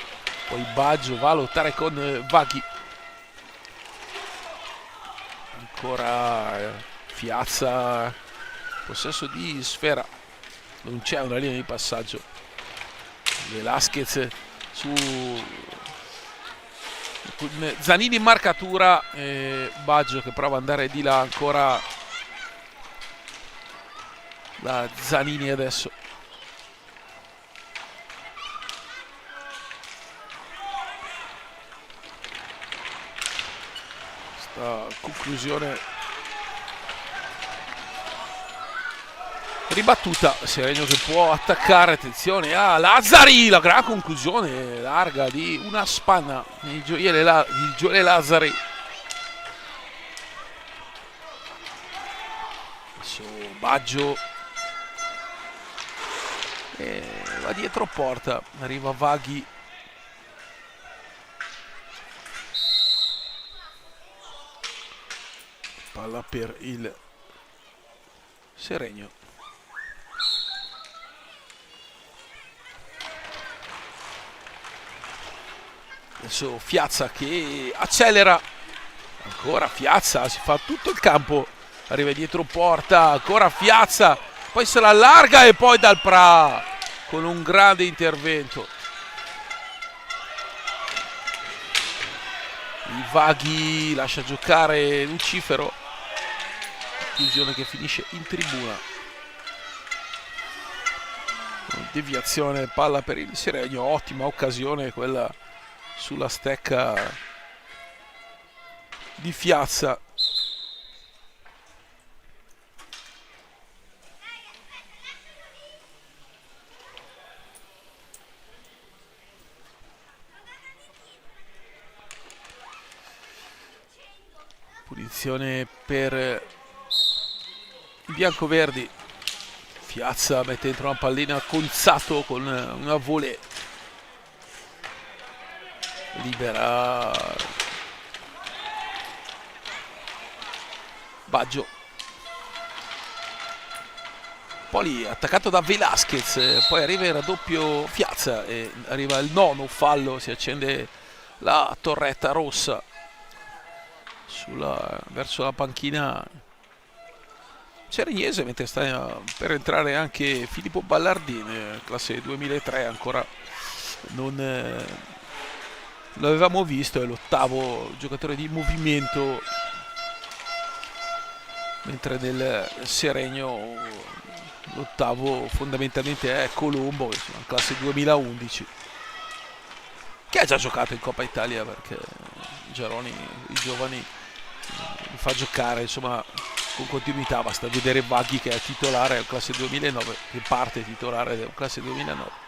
poi Baggio va a lottare con Vaghi, ancora Fiazza, possesso di sfera, non c'è una linea di passaggio. Velasquez su Zanini in marcatura, Baggio che prova ad andare di là, ancora la Zanini adesso. Sta conclusione ribattuta, Seregno che può attaccare, attenzione a Lazzari, la gran conclusione larga di una spanna di Gioele Lazzari. Adesso Baggio va dietro porta, arriva Vaghi, palla per il Seregno. Adesso Fiazza che accelera, ancora Fiazza, si fa tutto il campo, arriva dietro porta, ancora Fiazza, poi se la allarga e poi Dalprà con un grande intervento. Il Vaghi lascia giocare Lucifero, conclusione che finisce in tribuna. Deviazione, palla per il Seregno, ottima occasione quella sulla stecca di Fiazza. Punizione per i biancoverdi. Fiazza mette dentro una pallina, Conzato con una volée libera Baggio, poi attaccato da Velasquez, poi arriva il raddoppio Fiazza e arriva il nono fallo, si accende la torretta rossa verso la panchina seregnese, mentre sta per entrare anche Filippo Ballardini, classe 2003, ancora non l'avevamo visto, è l'ottavo giocatore di movimento, mentre nel Seregno l'ottavo fondamentalmente è Colombo, classe 2011, che ha già giocato in Coppa Italia, perché Giaroni i giovani li fa giocare insomma con continuità. Basta vedere Vaghi che è titolare, è classe 2009, che parte titolare, è classe 2009.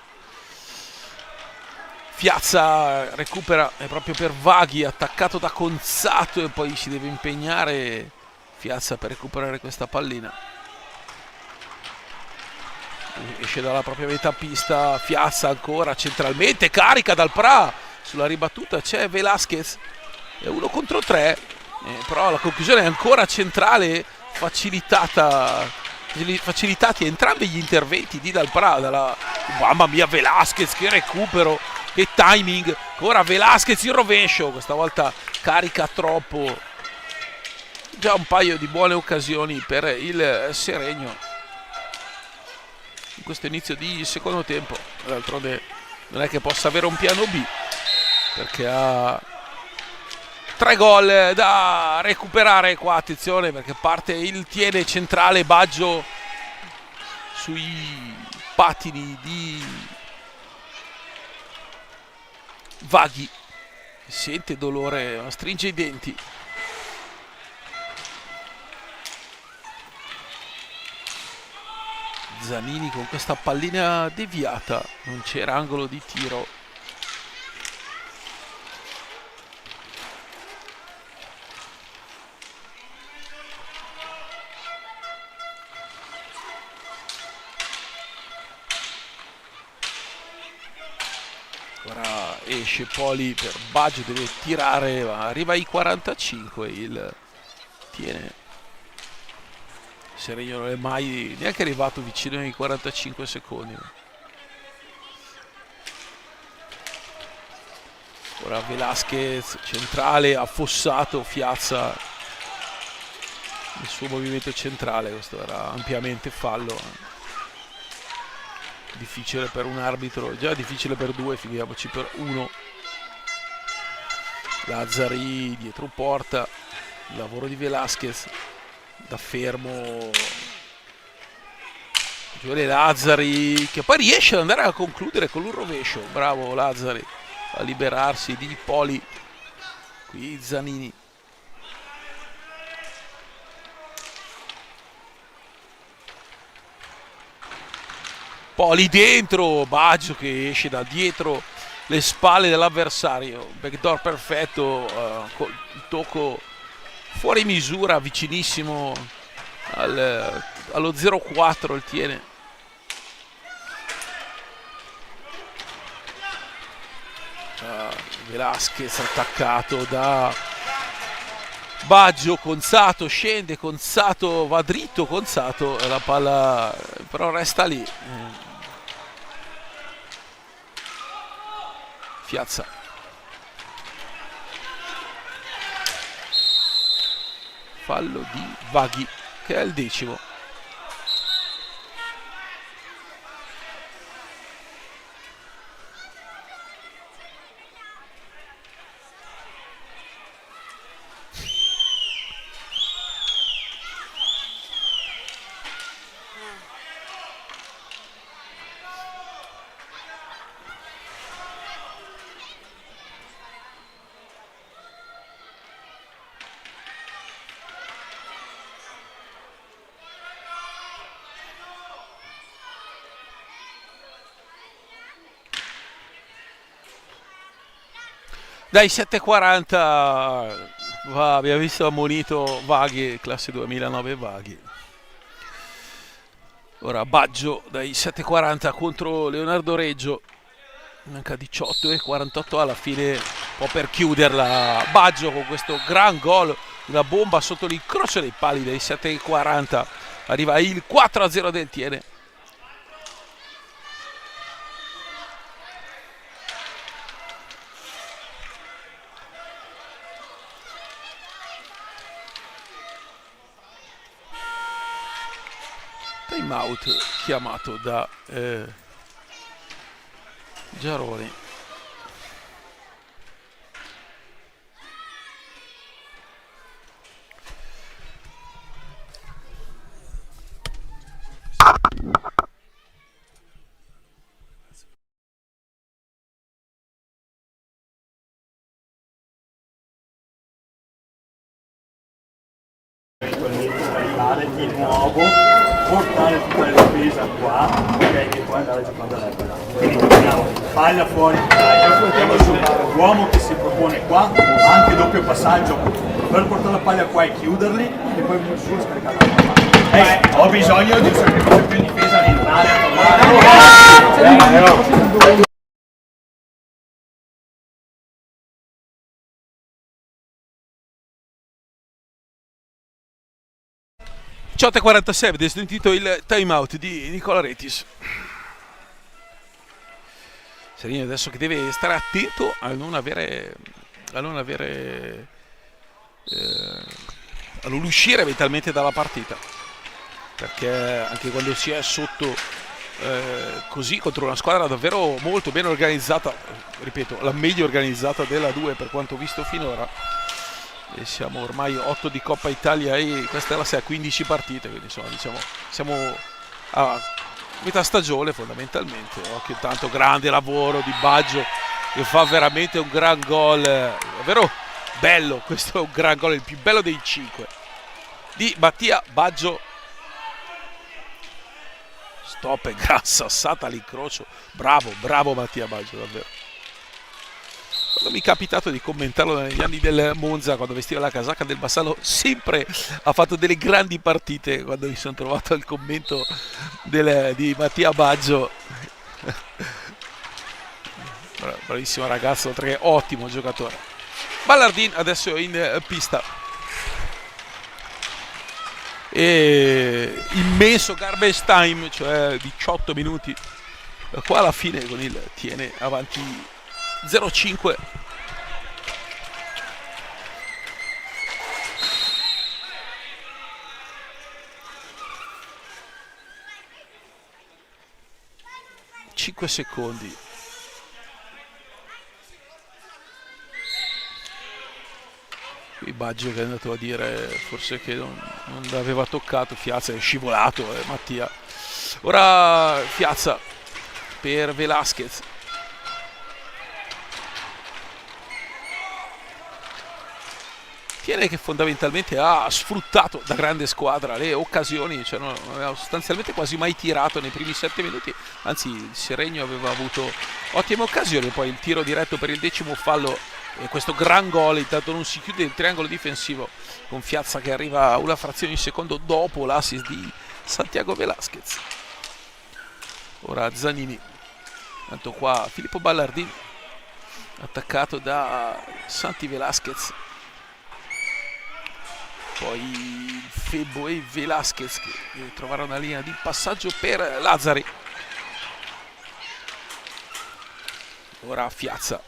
Fiazza recupera, è proprio per Vaghi, attaccato da Conzato e poi si deve impegnare Fiazza per recuperare questa pallina. Esce dalla propria metà pista, Fiazza ancora centralmente, carica dal Pra, sulla ribattuta c'è Velasquez, è 1 contro 3, però la conclusione è ancora centrale, facilitati entrambi gli interventi di Dal Pra. Mamma mia, Velasquez, che recupero, che timing, ancora Velasquez in rovescio, questa volta carica troppo, già un paio di buone occasioni per il Seregno in questo inizio di secondo tempo. D'altronde non è che possa avere un piano B, perché ha 3 gol da recuperare qua. Attenzione, perché parte il tiene centrale Baggio sui pattini di Vaghi, sente dolore, stringe i denti. Zanini con questa pallina deviata, non c'era angolo di tiro. Ora esce Poli per Baggio, deve tirare, ma arriva ai 45, il tiene. Seregno non è mai neanche arrivato vicino ai 45 secondi. Ora Velasquez centrale, affossato Fiazza il suo movimento centrale, questo era ampiamente fallo. Difficile per un arbitro, già difficile per 2, figuriamoci per 1. Lazzari dietro porta, il lavoro di Velasquez da fermo, Giovanni Lazzari, che poi riesce ad andare a concludere con un rovescio. Bravo Lazzari a liberarsi di Poli. Qui Zanini, Poli dentro, Baggio che esce da dietro le spalle dell'avversario, backdoor perfetto, il tocco fuori misura, vicinissimo allo 0-4 il tiene. Velasquez attaccato da Baggio, Conzato scende, Conzato va dritto, Conzato, la palla però resta lì. Fiazza. Fallo di Vaghi, che è il 10º. Dai 7:40 abbiamo visto ammonito Vaghi, classe 2009 Vaghi. Ora Baggio dai 7:40 contro Leonardo Reggio, manca 18:48 alla fine, un po' per chiuderla Baggio con questo gran gol, una bomba sotto l'incrocio dei pali dai 7:40, arriva il 4-0 del Tiene. Time out chiamato da Giaroni. Di nuovo portare tutta la difesa qua, ok, e poi andare giocando all'erba. Quindi abbiamo palla fuori, mettiamo su l'uomo che si propone qua, anche doppio passaggio per portare la palla qua e chiuderli, e poi venire su e scaricare la palla. Ho bisogno di un sacrificio più in difesa, di entrare a tornare. 18:47, è sentito il time out di Nicola Retis. Seregno adesso che deve stare attento a non uscire mentalmente dalla partita, perché anche quando si è sotto così contro una squadra davvero molto ben organizzata, ripeto, la meglio organizzata della 2 per quanto visto finora, e siamo ormai 8 di Coppa Italia e questa è la 15 partite, quindi insomma diciamo siamo a metà stagione fondamentalmente. Occhio, tanto grande lavoro di Baggio che fa veramente un gran gol, davvero bello, questo è un gran gol, il più bello dei 5 di Mattia Baggio. Stop e gran sassata all'incrocio, bravo Mattia Baggio davvero. Quando mi è capitato di commentarlo negli anni del Monza, quando vestiva la casacca del Vassallo, sempre ha fatto delle grandi partite. Quando mi sono trovato al commento di Mattia Baggio, bravissimo ragazzo, oltre che ottimo giocatore. Ballardin adesso in pista, e immenso garbage time, cioè 18 minuti da qua alla fine, con il tiene avanti 0-5. Secondi. Qui Baggio che è andato a dire forse che non l'aveva toccato, Fiazza è scivolato, Mattia. Ora Fiazza per Velasquez. Tiene che fondamentalmente ha sfruttato da grande squadra le occasioni, cioè non aveva sostanzialmente quasi mai tirato nei primi 7 minuti, anzi il Seregno aveva avuto ottime occasioni, poi il tiro diretto per il 10° fallo e questo gran gol. Intanto non si chiude il triangolo difensivo con Fiazza che arriva a una frazione di secondo dopo l'assist di Santiago Velasquez. Ora Zanini, tanto qua Filippo Ballardin attaccato da Santi Velasquez, poi Febbo e Velasquez che trovarono una linea di passaggio per Lazzari. Ora Fiazza,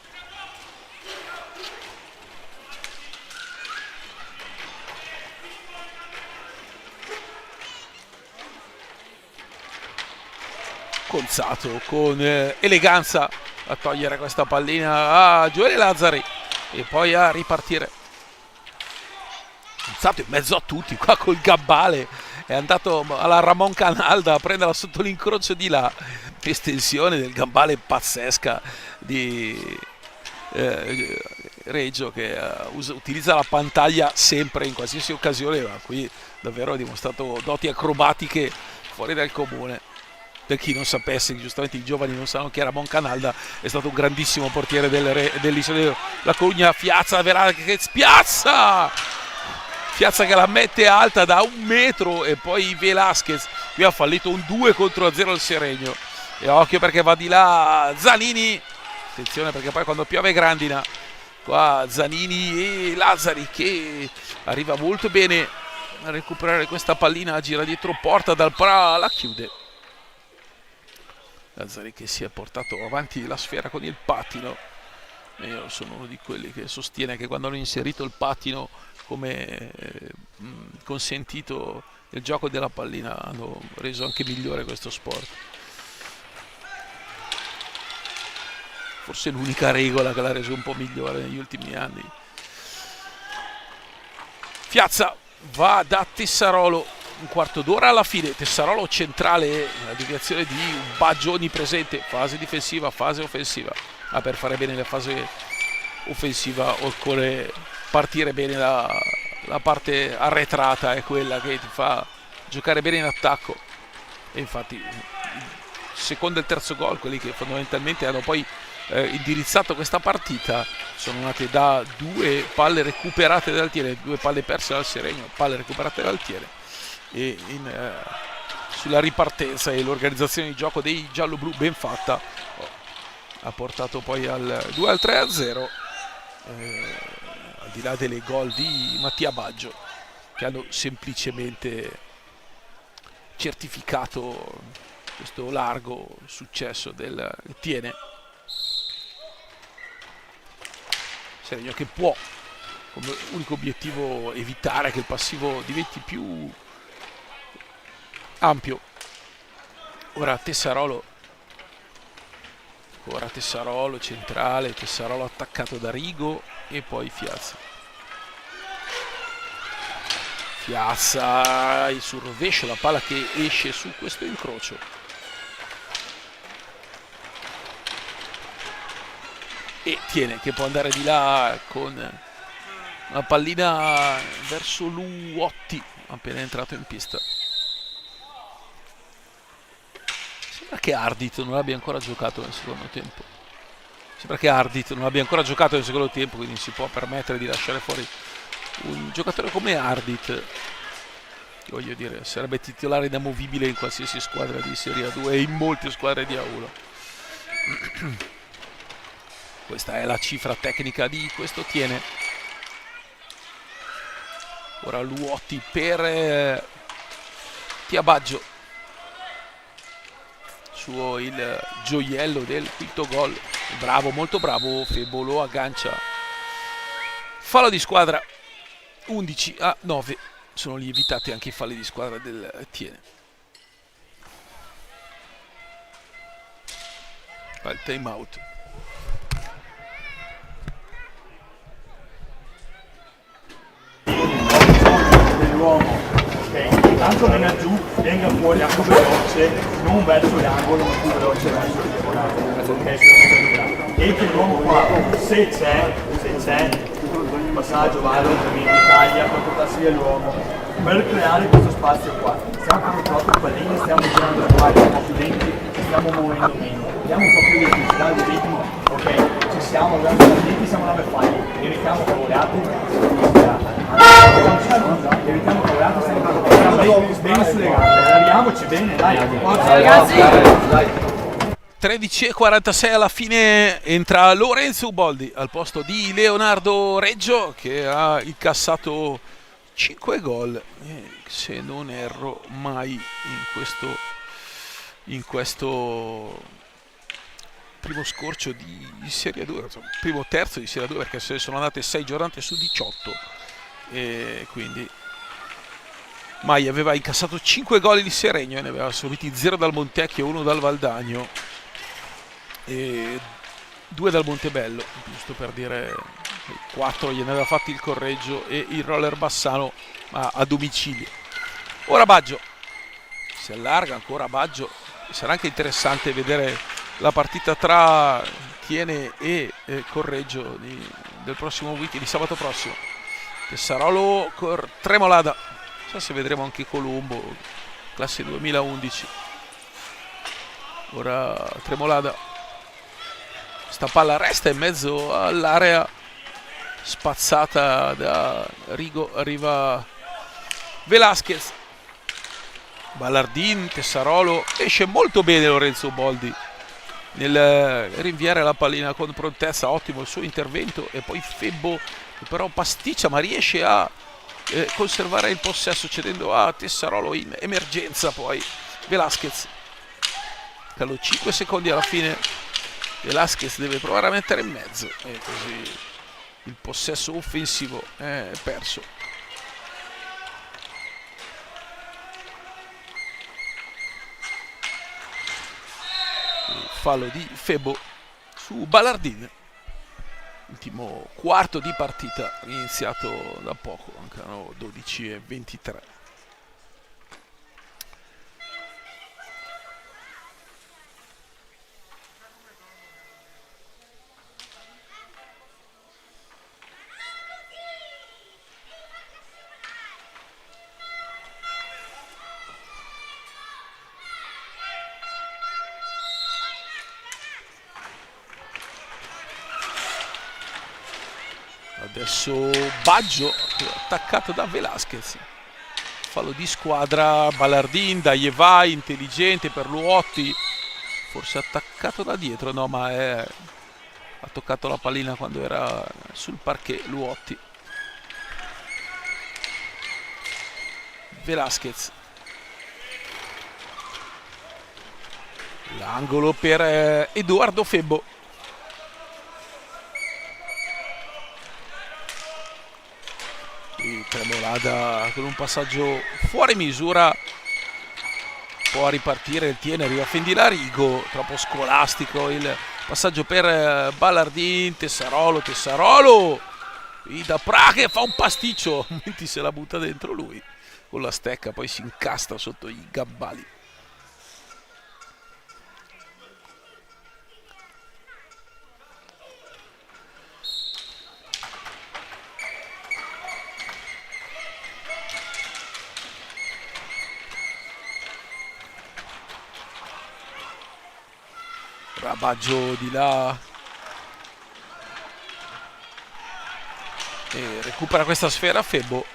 Conzato con eleganza a togliere questa pallina a Gioele Lazzari e poi a ripartire. Conzato in mezzo a tutti qua col gabbale, è andato alla Ramon Canalda a prenderla sotto l'incrocio di là. Estensione del gambale pazzesca di Reggio che utilizza la pantaglia sempre in qualsiasi occasione, ma qui davvero ha dimostrato doti acrobatiche fuori dal comune. Per chi non sapesse, giustamente i giovani non sanno chi era Ramon Canalda, è stato un grandissimo portiere dell'Isola La Corugna. Fiazza che spiazza! Fiazza che la mette alta da 1 metro e poi Velasquez qui ha fallito un 2-0 al Seregno. E occhio perché va di là Zanini, attenzione perché poi quando piove grandina, qua Zanini e Lazzari che arriva molto bene a recuperare questa pallina, gira dietro porta, dal la chiude. Lazzari che si è portato avanti la sfera con il pattino, e io sono uno di quelli che sostiene che quando hanno inserito il pattino come consentito nel gioco della pallina hanno reso anche migliore questo sport. Forse l'unica regola che l'ha reso un po' migliore negli ultimi anni. Fiazza va da Tessarolo, un quarto d'ora alla fine. Tessarolo centrale, la deviazione di Baggioni presente, fase difensiva, fase offensiva. Per fare bene la fase offensiva occorre partire bene, la parte arretrata è quella che ti fa giocare bene in attacco. E infatti il secondo e il terzo gol, quelli che fondamentalmente hanno poi indirizzato questa partita, sono nate da due palle recuperate dal Tiene, due palle perse dal Seregno, palle recuperate dal Tiene, e sulla ripartenza e l'organizzazione di gioco dei giallo-blu ben fatta ha portato poi al 2-3-0, al di là delle gol di Mattia Baggio che hanno semplicemente certificato questo largo successo del Tiene. Seregno che può come unico obiettivo evitare che il passivo diventi più ampio. Ora Tessarolo centrale, Tessarolo attaccato da Rigo e poi Fiazza sul rovescio, la palla che esce su questo incrocio. E Tiene che può andare di là con una pallina verso Luotti appena entrato in pista. Sembra che Ardit non abbia ancora giocato nel secondo tempo. Quindi si può permettere di lasciare fuori un giocatore come Ardit, che voglio dire sarebbe titolare inamovibile in qualsiasi squadra di Serie A2 e in molte squadre di A1. Questa è la cifra tecnica di questo Tiene. Ora Luotti per Tiabaggio, suo il gioiello del quinto gol. Bravo, molto bravo Febo, lo aggancia. Fallo di squadra, 11-9. Sono lievitati anche i falli di squadra del Tiene. Va il time out. Dell'uomo, ok? Tanto non è giù, venga fuori anche veloce, non verso l'angolo, ma più veloce verso il diagonale, ok? E che l'uomo qua, se c'è il passaggio vale, taglia per portarsi via l'uomo, per creare questo spazio qua. Stiamo con troppo pallini, stiamo girando la guardia un po' più lenti, ci stiamo muovendo meno, diamo un po' più di intensità, di ritmo, ok? Ci siamo, abbiamo partiti, siamo 9 falli, evitiamo favorate, evitiamo favorate, stiamo bene sulle gambe, arriviamoci bene, dai, ragazzi! 13:46 alla fine, entra Lorenzo Uboldi al posto di Leonardo Reggio che ha incassato 5 gol, se non erro mai in questo primo scorcio di Serie 2, insomma, primo terzo di Serie 2, perché se sono andate 6 giornate su 18 e quindi mai aveva incassato 5 gol di Seregno e ne aveva subiti 0 dal Montecchio, 1 dal Valdagno e 2 dal Montebello, giusto per dire. 4 gliene aveva fatti il Correggio e il Roller Bassano, ma a domicilio. Ora Baggio si allarga ancora, Baggio. Sarà anche interessante vedere la partita tra Tiene e Correggio del prossimo weekend, di sabato prossimo. Tessarolo, Tremolada, non so se vedremo anche Colombo, classe 2011. Ora Tremolada, sta palla resta in mezzo all'area, spazzata da Rigo, arriva Velasquez, Ballardin, Tessarolo, esce molto bene Lorenzo Boldi nel rinviare la pallina con prontezza, ottimo il suo intervento, e poi Febbo che però pasticcia ma riesce a conservare il possesso cedendo a Tessarolo in emergenza. Poi Velasquez, calò 5 secondi alla fine, Velasquez deve provare a mettere in mezzo e così il possesso offensivo è perso. Il fallo di Febbo su Ballardin. Ultimo quarto di partita iniziato da poco, mancano 12:23. Adesso Baggio attaccato da Velasquez. Fallo di squadra, Ballardin, Daievai, intelligente per Luotti. Forse attaccato da dietro, no, ma ha toccato la pallina quando era sul parquet Luotti. Velasquez. L'angolo per Edoardo Febbo. E Tremolada con un passaggio fuori misura può ripartire il tiene, arriva Fendilarigo, troppo scolastico il passaggio per Ballardin, Tessarolo, da Pra che fa un pasticcio, momenti se la butta dentro lui con la stecca, poi si incastra sotto i gabbali. Baggio di là e recupera questa sfera Febbo.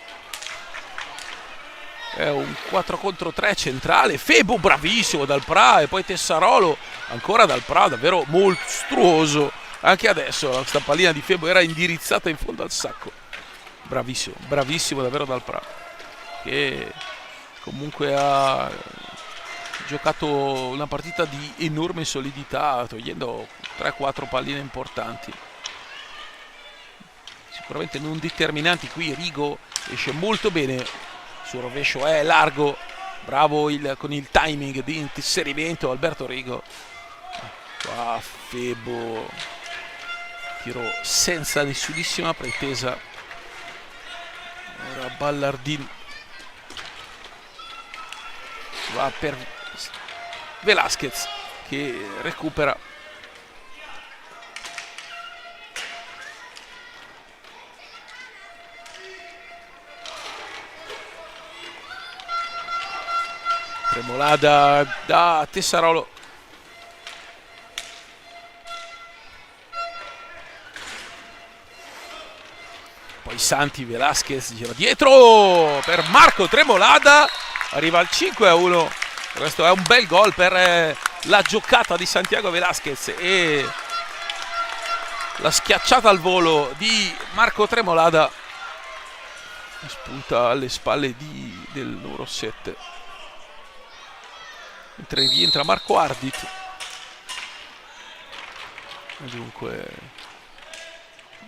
È un 4 contro 3 centrale. Febbo bravissimo dal Pra e poi Tessarolo ancora dal Pra, davvero mostruoso. Anche adesso questa pallina di Febbo era indirizzata in fondo al sacco. Bravissimo, bravissimo davvero dal Pra, che comunque ha giocato una partita di enorme solidità, togliendo 3-4 palline importanti, sicuramente non determinanti. Qui Rigo esce molto bene sul rovescio, è largo, bravo con il timing di inserimento Alberto Rigo. Qua Febbo, tiro senza nessunissima pretesa. Ora Ballardin va per Velasquez che recupera. Tremolada da Tessarolo. Poi Santi, Velasquez gira dietro per Marco Tremolada, arriva al 5-1. Questo è un bel gol per la giocata di Santiago Velasquez e la schiacciata al volo di Marco Tremolada spunta alle spalle del numero 7, mentre rientra Marco Ardit. E dunque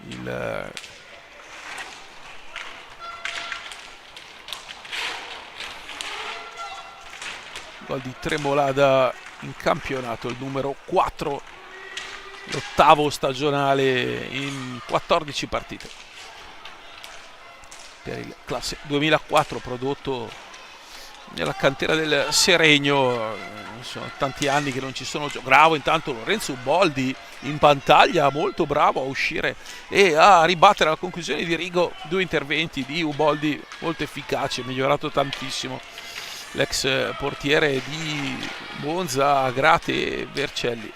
il gol di Tremolada in campionato, il numero 4, l'ottavo stagionale in 14 partite per il classe 2004, prodotto nella cantera del Seregno. Sono tanti anni che non ci sono. Bravo intanto Lorenzo Uboldi in pantaglia, molto bravo a uscire e a ribattere la conclusione di Rigo. Due interventi di Uboldi molto efficaci, migliorato tantissimo l'ex portiere di Monza, Grate e Vercelli.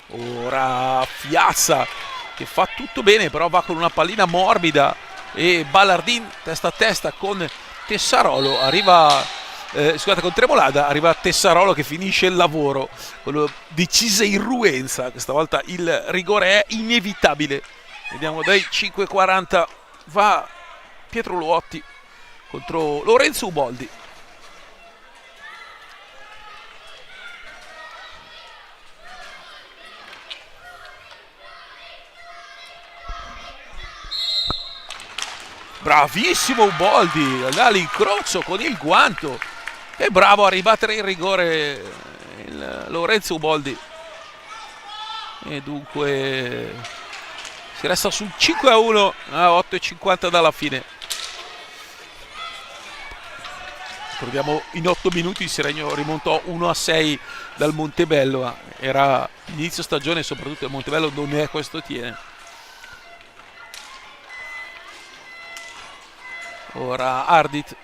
Ora Fiazza che fa tutto bene, però va con una pallina morbida e Ballardin testa a testa con Tessarolo, con Tremolada, arriva Tessarolo che finisce il lavoro con decisa irruenza. Questa volta il rigore è inevitabile. Vediamo dai 5:40 va Pietro Luotti contro Lorenzo Uboldi. Bravissimo Uboldi, là l'incrocio con il guanto, è bravo a ribattere il rigore Lorenzo Uboldi. E dunque si resta sul 5-1 a 8:50 dalla fine. Ricordiamo, in 8 minuti il Seregno rimontò 1-6 dal Montebello. Era inizio stagione, soprattutto il Montebello non è questo tiene. Ora Ardit.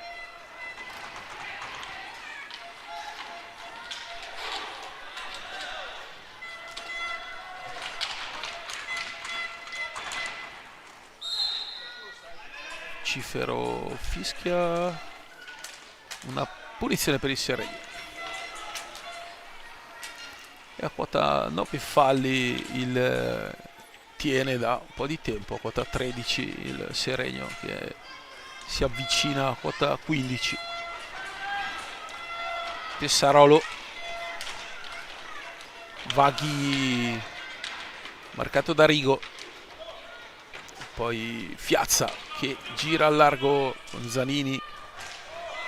Cifero fischia una punizione per il Seregno. E a quota 9 falli il tiene da un po' di tempo, a quota 13 il Seregno che si avvicina a quota 15. Tessarolo, Vaghi marcato da Rigo, poi Fiazza che gira al largo con Zanini,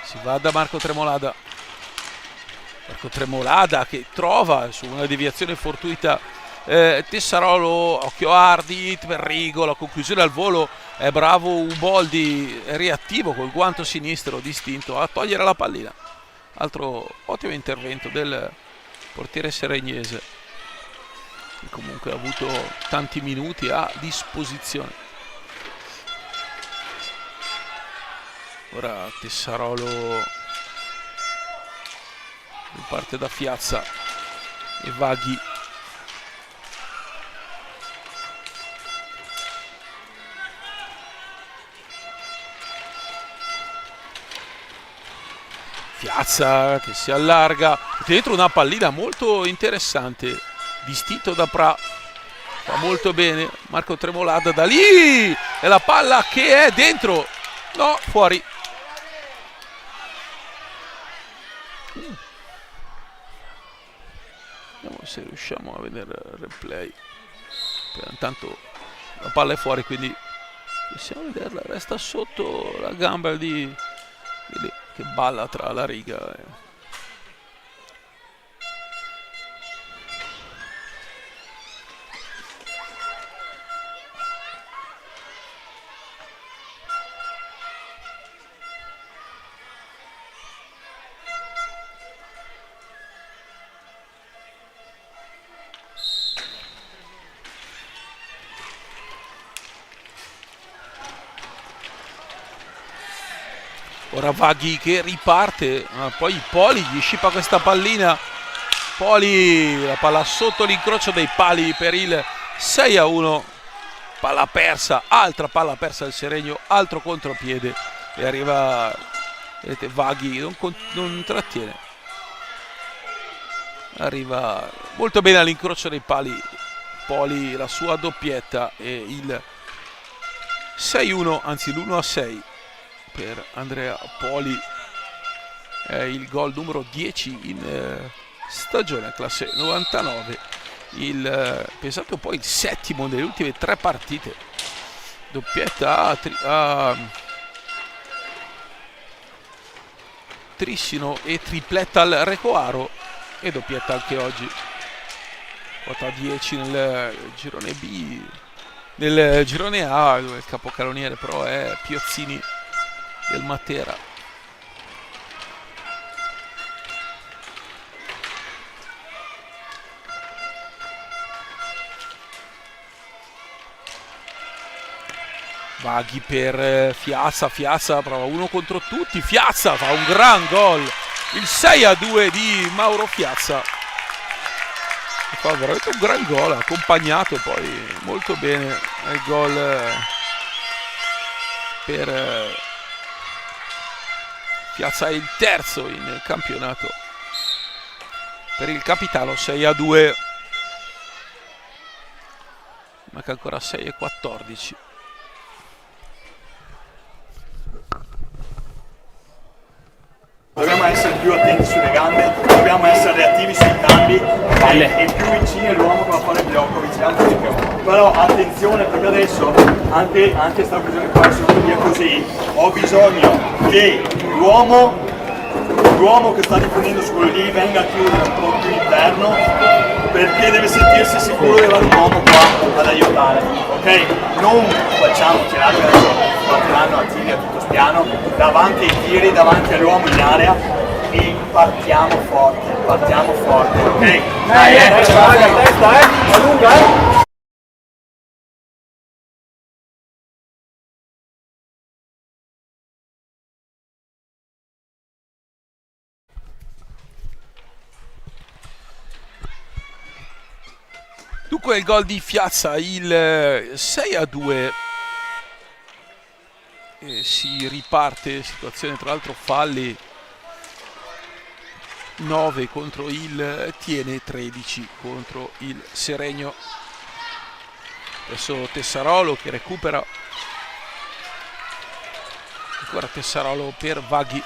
si va da Marco Tremolada, che trova su una deviazione fortuita Tessarolo, occhio Ardit per Rigo, la conclusione al volo, è bravo Uboldi, è reattivo col guanto sinistro distinto a togliere la pallina. Altro ottimo intervento del portiere seregnese, che comunque ha avuto tanti minuti a disposizione. Ora Tessarolo parte da Fiazza e Vaghi. Fiazza che si allarga, dentro una pallina molto interessante, distinto da Pra, fa molto bene Marco Tremolada, da lì e la palla che è dentro, no, fuori. Vediamo se riusciamo a vedere il replay. Intanto la palla è fuori, quindi possiamo vederla, resta sotto la gamba di che balla tra la riga Ora Vaghi che riparte, poi Poli gli scippa questa pallina, Poli, la palla sotto l'incrocio dei pali per il 6-1, palla persa, altra palla persa del Seregno, altro contropiede e arriva, vedete, Vaghi non trattiene, arriva molto bene all'incrocio dei pali Poli, la sua doppietta e il 6-1, anzi l'1-6 per Andrea Poli, è il gol numero 10 in stagione, classe 99, pensate un po', il settimo delle ultime 3 partite, doppietta a Trissino e tripletta al Recoaro e doppietta anche oggi, quota 10 nel girone B, nel girone A, dove il capocannoniere però è Piozzini del Matera. Vaghi per Fiazza, Fiazza prova uno contro tutti, Fiazza fa un gran gol, il 6-2 di Mauro Fiazza, fa veramente un gran gol, accompagnato poi molto bene il gol per Fiazza, è il terzo in campionato per il capitano, 6-2, manca ancora 6-14. Dobbiamo essere più attenti sulle gambe, dobbiamo essere reattivi sui cambi e più vicini all'uomo che va a fare il blocco, avviciniamo di più. Però attenzione, perché adesso anche questa occasione qua, se non via così, ho bisogno che l'uomo che sta difendendo su quello lì venga a chiudere un po' più interno, perché deve sentirsi sicuro di avere un uomo qua ad aiutare, ok? Non facciamo tirare, adesso partiranno a tiri a tutto spiano, davanti ai tiri, davanti all'uomo in area, e partiamo forte, ok? Dai, testa, allunga, Dunque il gol di Fiazza, il 6-2, e si riparte, situazione tra l'altro falli, 9 contro il Tiene, 13 contro il Seregno. Adesso Tessarolo che recupera, ancora Tessarolo per Vaghi.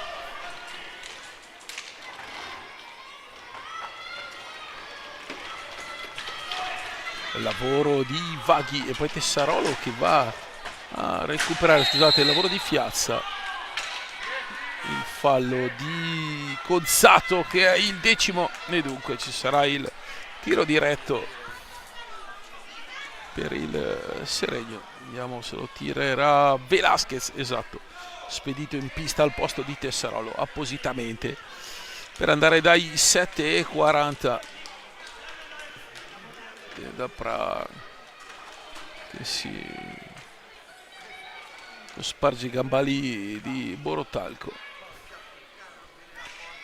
Il lavoro di Vaghi e poi Tessarolo che va a recuperare, scusate, il lavoro di Fiazza. Il fallo di Conzato che è il 10° e dunque ci sarà il tiro diretto per il Seregno. Vediamo se lo tirerà Velasquez, esatto, spedito in pista al posto di Tessarolo appositamente per andare dai 7,40. Da Pra che si sparge i gambali di Borotalco,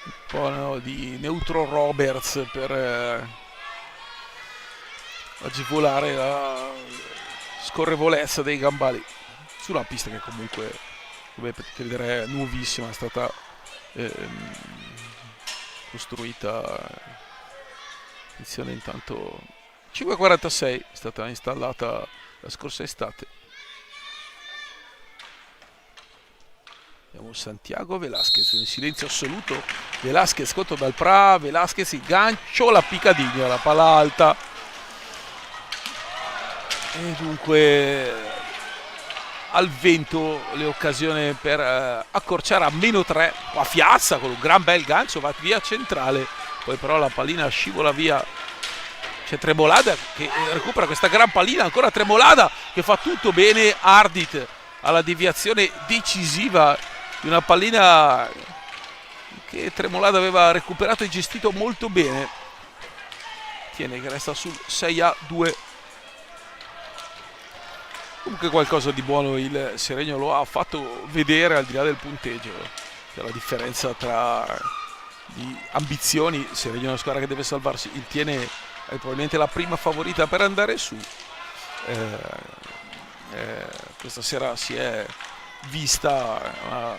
un po' di Neutro Roberts per agevolare la scorrevolezza dei gambali su una pista che comunque, come potete vedere, è nuovissima, è stata costruita edizione intanto 5,46, è stata installata la scorsa estate. Abbiamo Santiago Velasquez in silenzio assoluto. Velasquez contro Dalprà, Velasquez il gancio, la Picadinha, la palla alta. E dunque al vento le occasioni per accorciare a -3. Qua Fiazza con un gran bel gancio, va via centrale, poi però la pallina scivola via. C'è Tremolada che recupera questa gran pallina, ancora Tremolada che fa tutto bene, Ardit alla deviazione decisiva di una pallina che Tremolada aveva recuperato e gestito molto bene. Tiene che resta sul 6-2. Comunque qualcosa di buono il Seregno lo ha fatto vedere al di là del punteggio. C'è la differenza tra di ambizioni. Il Seregno è una squadra che deve salvarsi, il Tiene è probabilmente la prima favorita per andare su. Questa sera si è vista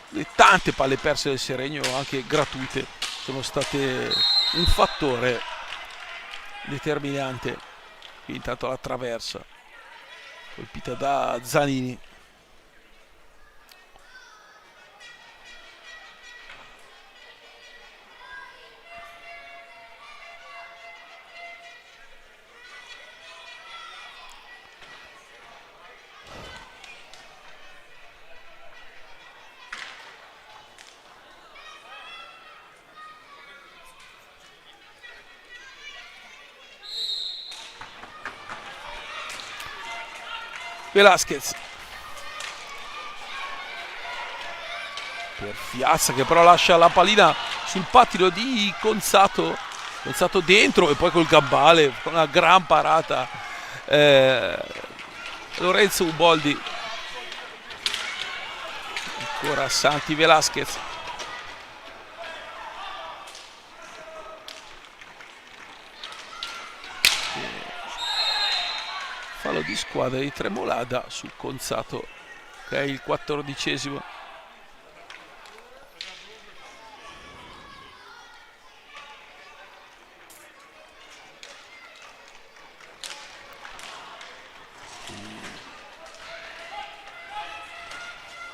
le tante palle perse del Seregno, anche gratuite, sono state un fattore determinante. Qui intanto la traversa colpita da Zanini. Velasquez per Fiazza che però lascia la pallina sul pattino di Conzato dentro e poi col gambale, una gran parata Lorenzo Uboldi. Ancora Santi Velasquez, fallo di squadra di Tremolada su Conzato che è il 14°.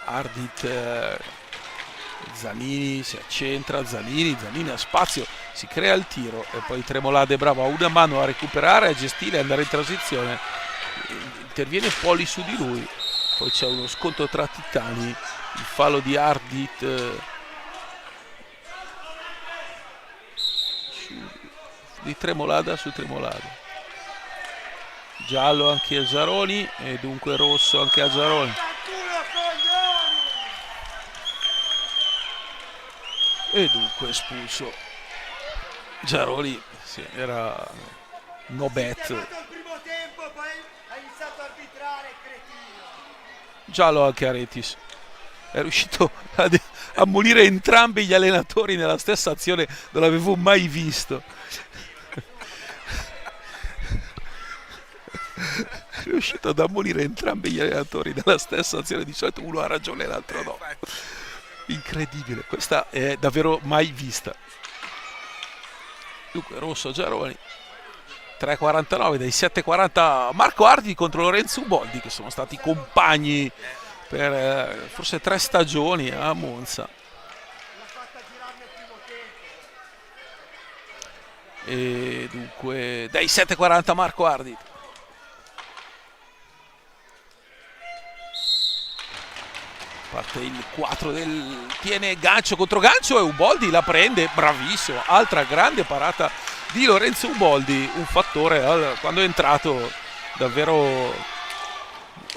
Ardit, Zanini si accentra, Zanini ha spazio, si crea il tiro e poi Tremolada è bravo a una mano a recuperare, a gestire, a andare in transizione. Interviene Poli su di lui, poi c'è uno scontro tra titani, il fallo di Ardit di Tremolada su Tremolada. Giallo anche a Zaroni e dunque rosso anche a Zaroni. E dunque espulso Giaroli, sì, era no bet. Giallo anche a Retis, è riuscito a ammonire entrambi gli allenatori nella stessa azione, non l'avevo mai visto. riuscito ad ammonire entrambi gli allenatori della stessa azione. Di solito uno ha ragione e l'altro no. Incredibile, questa è davvero mai vista. Dunque Rosso Giaroni, 3,49 dai 7,40 Marco Ardi contro Lorenzo Uboldi, che sono stati compagni per forse 3 stagioni a Monza. E dunque dai 7,40 Marco Ardi. Parte il 4 del tiene gancio contro gancio e Uboldi la prende, bravissimo, altra grande parata di Lorenzo Uboldi, un fattore quando è entrato davvero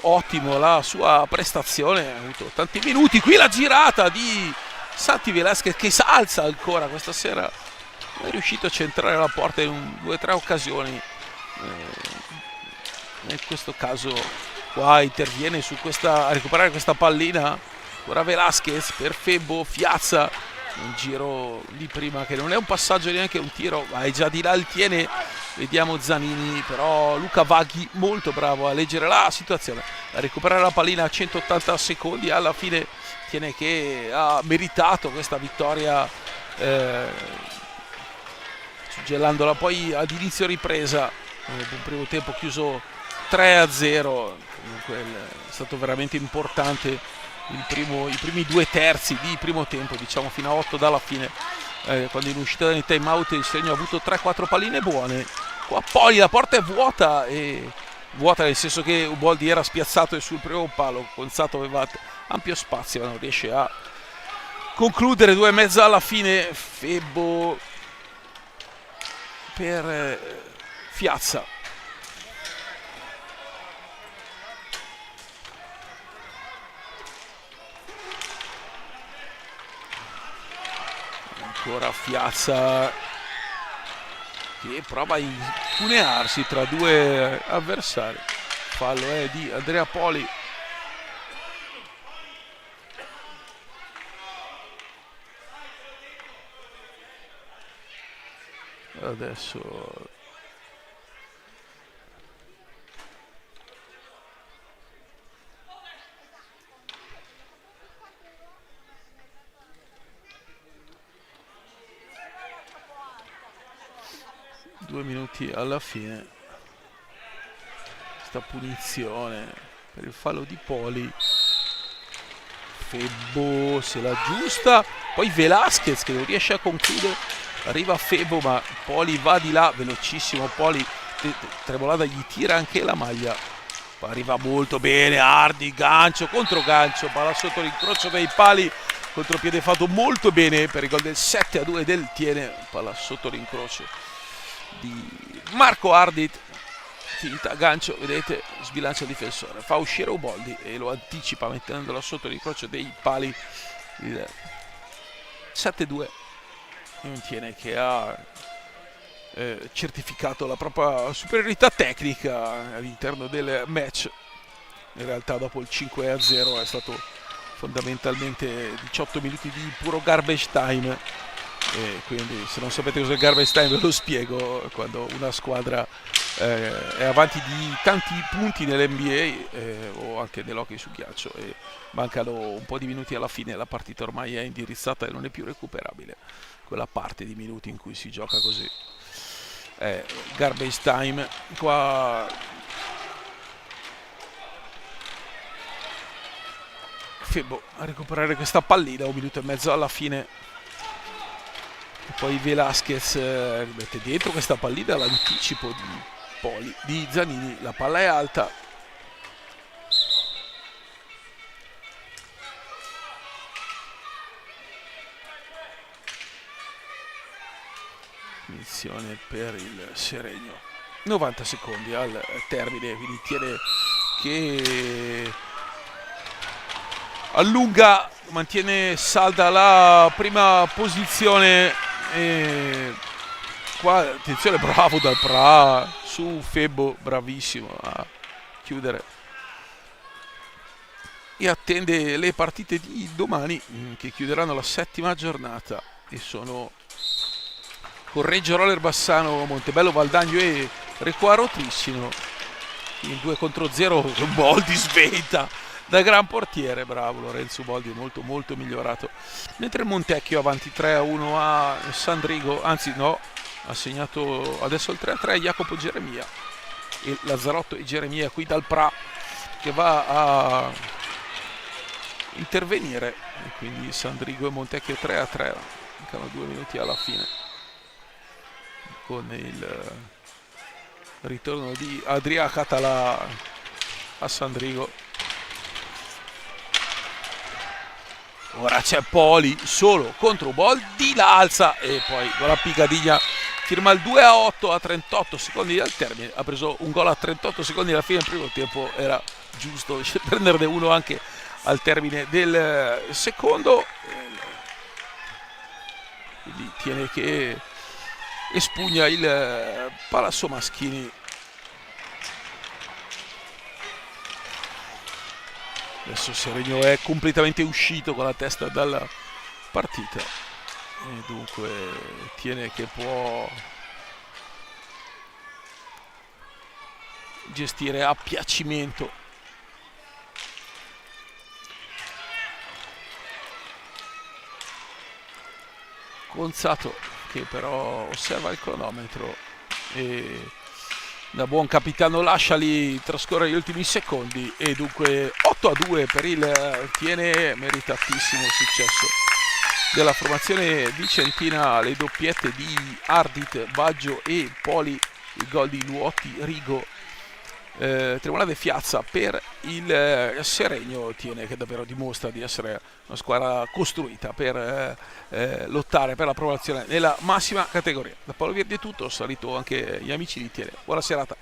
ottimo la sua prestazione, ha avuto tanti minuti. Qui la girata di Santi Velasquez che si alza ancora questa sera, è riuscito a centrare la porta in 2 o 3 occasioni, in questo caso qua interviene su a recuperare questa pallina. Ora Velasquez per Febbo, Fiazza, un giro di prima che non è un passaggio neanche un tiro, ma è già di là il tiene. Vediamo Zanini, però Luca Vaghi molto bravo a leggere la situazione, a recuperare la pallina a 180 secondi. Alla fine tiene che ha meritato questa vittoria, suggellandola poi ad inizio ripresa, un primo tempo chiuso 3-0. Comunque è stato veramente importante i primi 2 terzi di primo tempo, diciamo fino a 8 dalla fine, quando in uscita dal time out il Seregno ha avuto 3-4 palline buone. Qua poi la porta è vuota, vuota nel senso che Uboldi era spiazzato e sul primo palo Gonzato aveva ampio spazio, ma non riesce a concludere. 2,5 alla fine. Febbo per Fiazza, ancora Fiazza che prova a incunearsi tra 2 avversari. Fallo è di Andrea Poli. Adesso due minuti alla fine, questa punizione per il fallo di Poli. Febbo se la aggiusta, poi Velasquez che non riesce a concludere, arriva Febbo ma Poli va di là, velocissimo Poli, Tremolada gli tira anche la maglia, arriva molto bene Ardi, gancio contro gancio, palla sotto l'incrocio dei pali, contropiede fatto molto bene per il gol del 7-2 del Tiene, palla sotto l'incrocio di Marco Ardit, finta gancio, vedete, sbilancia il difensore, fa uscire Uboldi e lo anticipa mettendolo sotto l'incrocio dei pali. Il 7-2 non Tiene che ha certificato la propria superiorità tecnica all'interno del match. In realtà dopo il 5-0 è stato fondamentalmente 18 minuti di puro garbage time. E quindi se non sapete cos'è il garbage time ve lo spiego: quando una squadra è avanti di tanti punti nell'NBA o anche nell'hockey su ghiaccio e mancano un po' di minuti alla fine, la partita ormai è indirizzata e non è più recuperabile, quella parte di minuti in cui si gioca così. Garbage time qua. Febbo a recuperare questa pallina, 1 minuto e mezzo alla fine. E poi Velasquez mette dentro questa pallina all'anticipo di Poli, di Zanini, la palla è alta. Punizione per il Seregno. 90 secondi al termine, quindi Tiene che allunga, mantiene salda la prima posizione. E qua attenzione, bravo dal Pra su Febbo, bravissimo a chiudere, e attende le partite di domani che chiuderanno la 7ª giornata e sono Correggio Roller Bassano, Montebello Valdagno e Requaro Trissino. in 2 contro 0, Boldi sventa da gran portiere, bravo Lorenzo Boldi, molto molto migliorato. Mentre il Montecchio avanti 3-1 a Sandrigo, anzi no, ha segnato adesso il 3-3 Jacopo Geremia, e Lazzarotto e Geremia qui dal Pra che va a intervenire, e quindi Sandrigo e Montecchio 3-3, mancano 2 minuti alla fine, con il ritorno di Adria Català a Sandrigo. Ora c'è Poli solo contro Boldi, la alza e poi con la Picadiglia firma il 2-8 a 38 secondi dal termine. Ha preso un gol a 38 secondi alla fine del primo tempo, era giusto prenderne uno anche al termine del secondo. Quindi tiene che espugna il Palazzo Maschini. Adesso Seregno è completamente uscito con la testa dalla partita e dunque tiene che può gestire a piacimento. Gonzato che però osserva il cronometro e da buon capitano lascia lì trascorrere gli ultimi secondi, e dunque 8-2 per il Tiene, meritatissimo successo della formazione vicentina, le doppiette di Ardit, Baggio e Poli, il gol di Luotti, Rigo, Tremolave, Fiazza per il Seregno. Tiene che davvero dimostra di essere una squadra costruita per lottare per la promozione nella massima categoria. Da Paolo Verdi è tutto, salito anche gli amici di Tiene. Buona serata.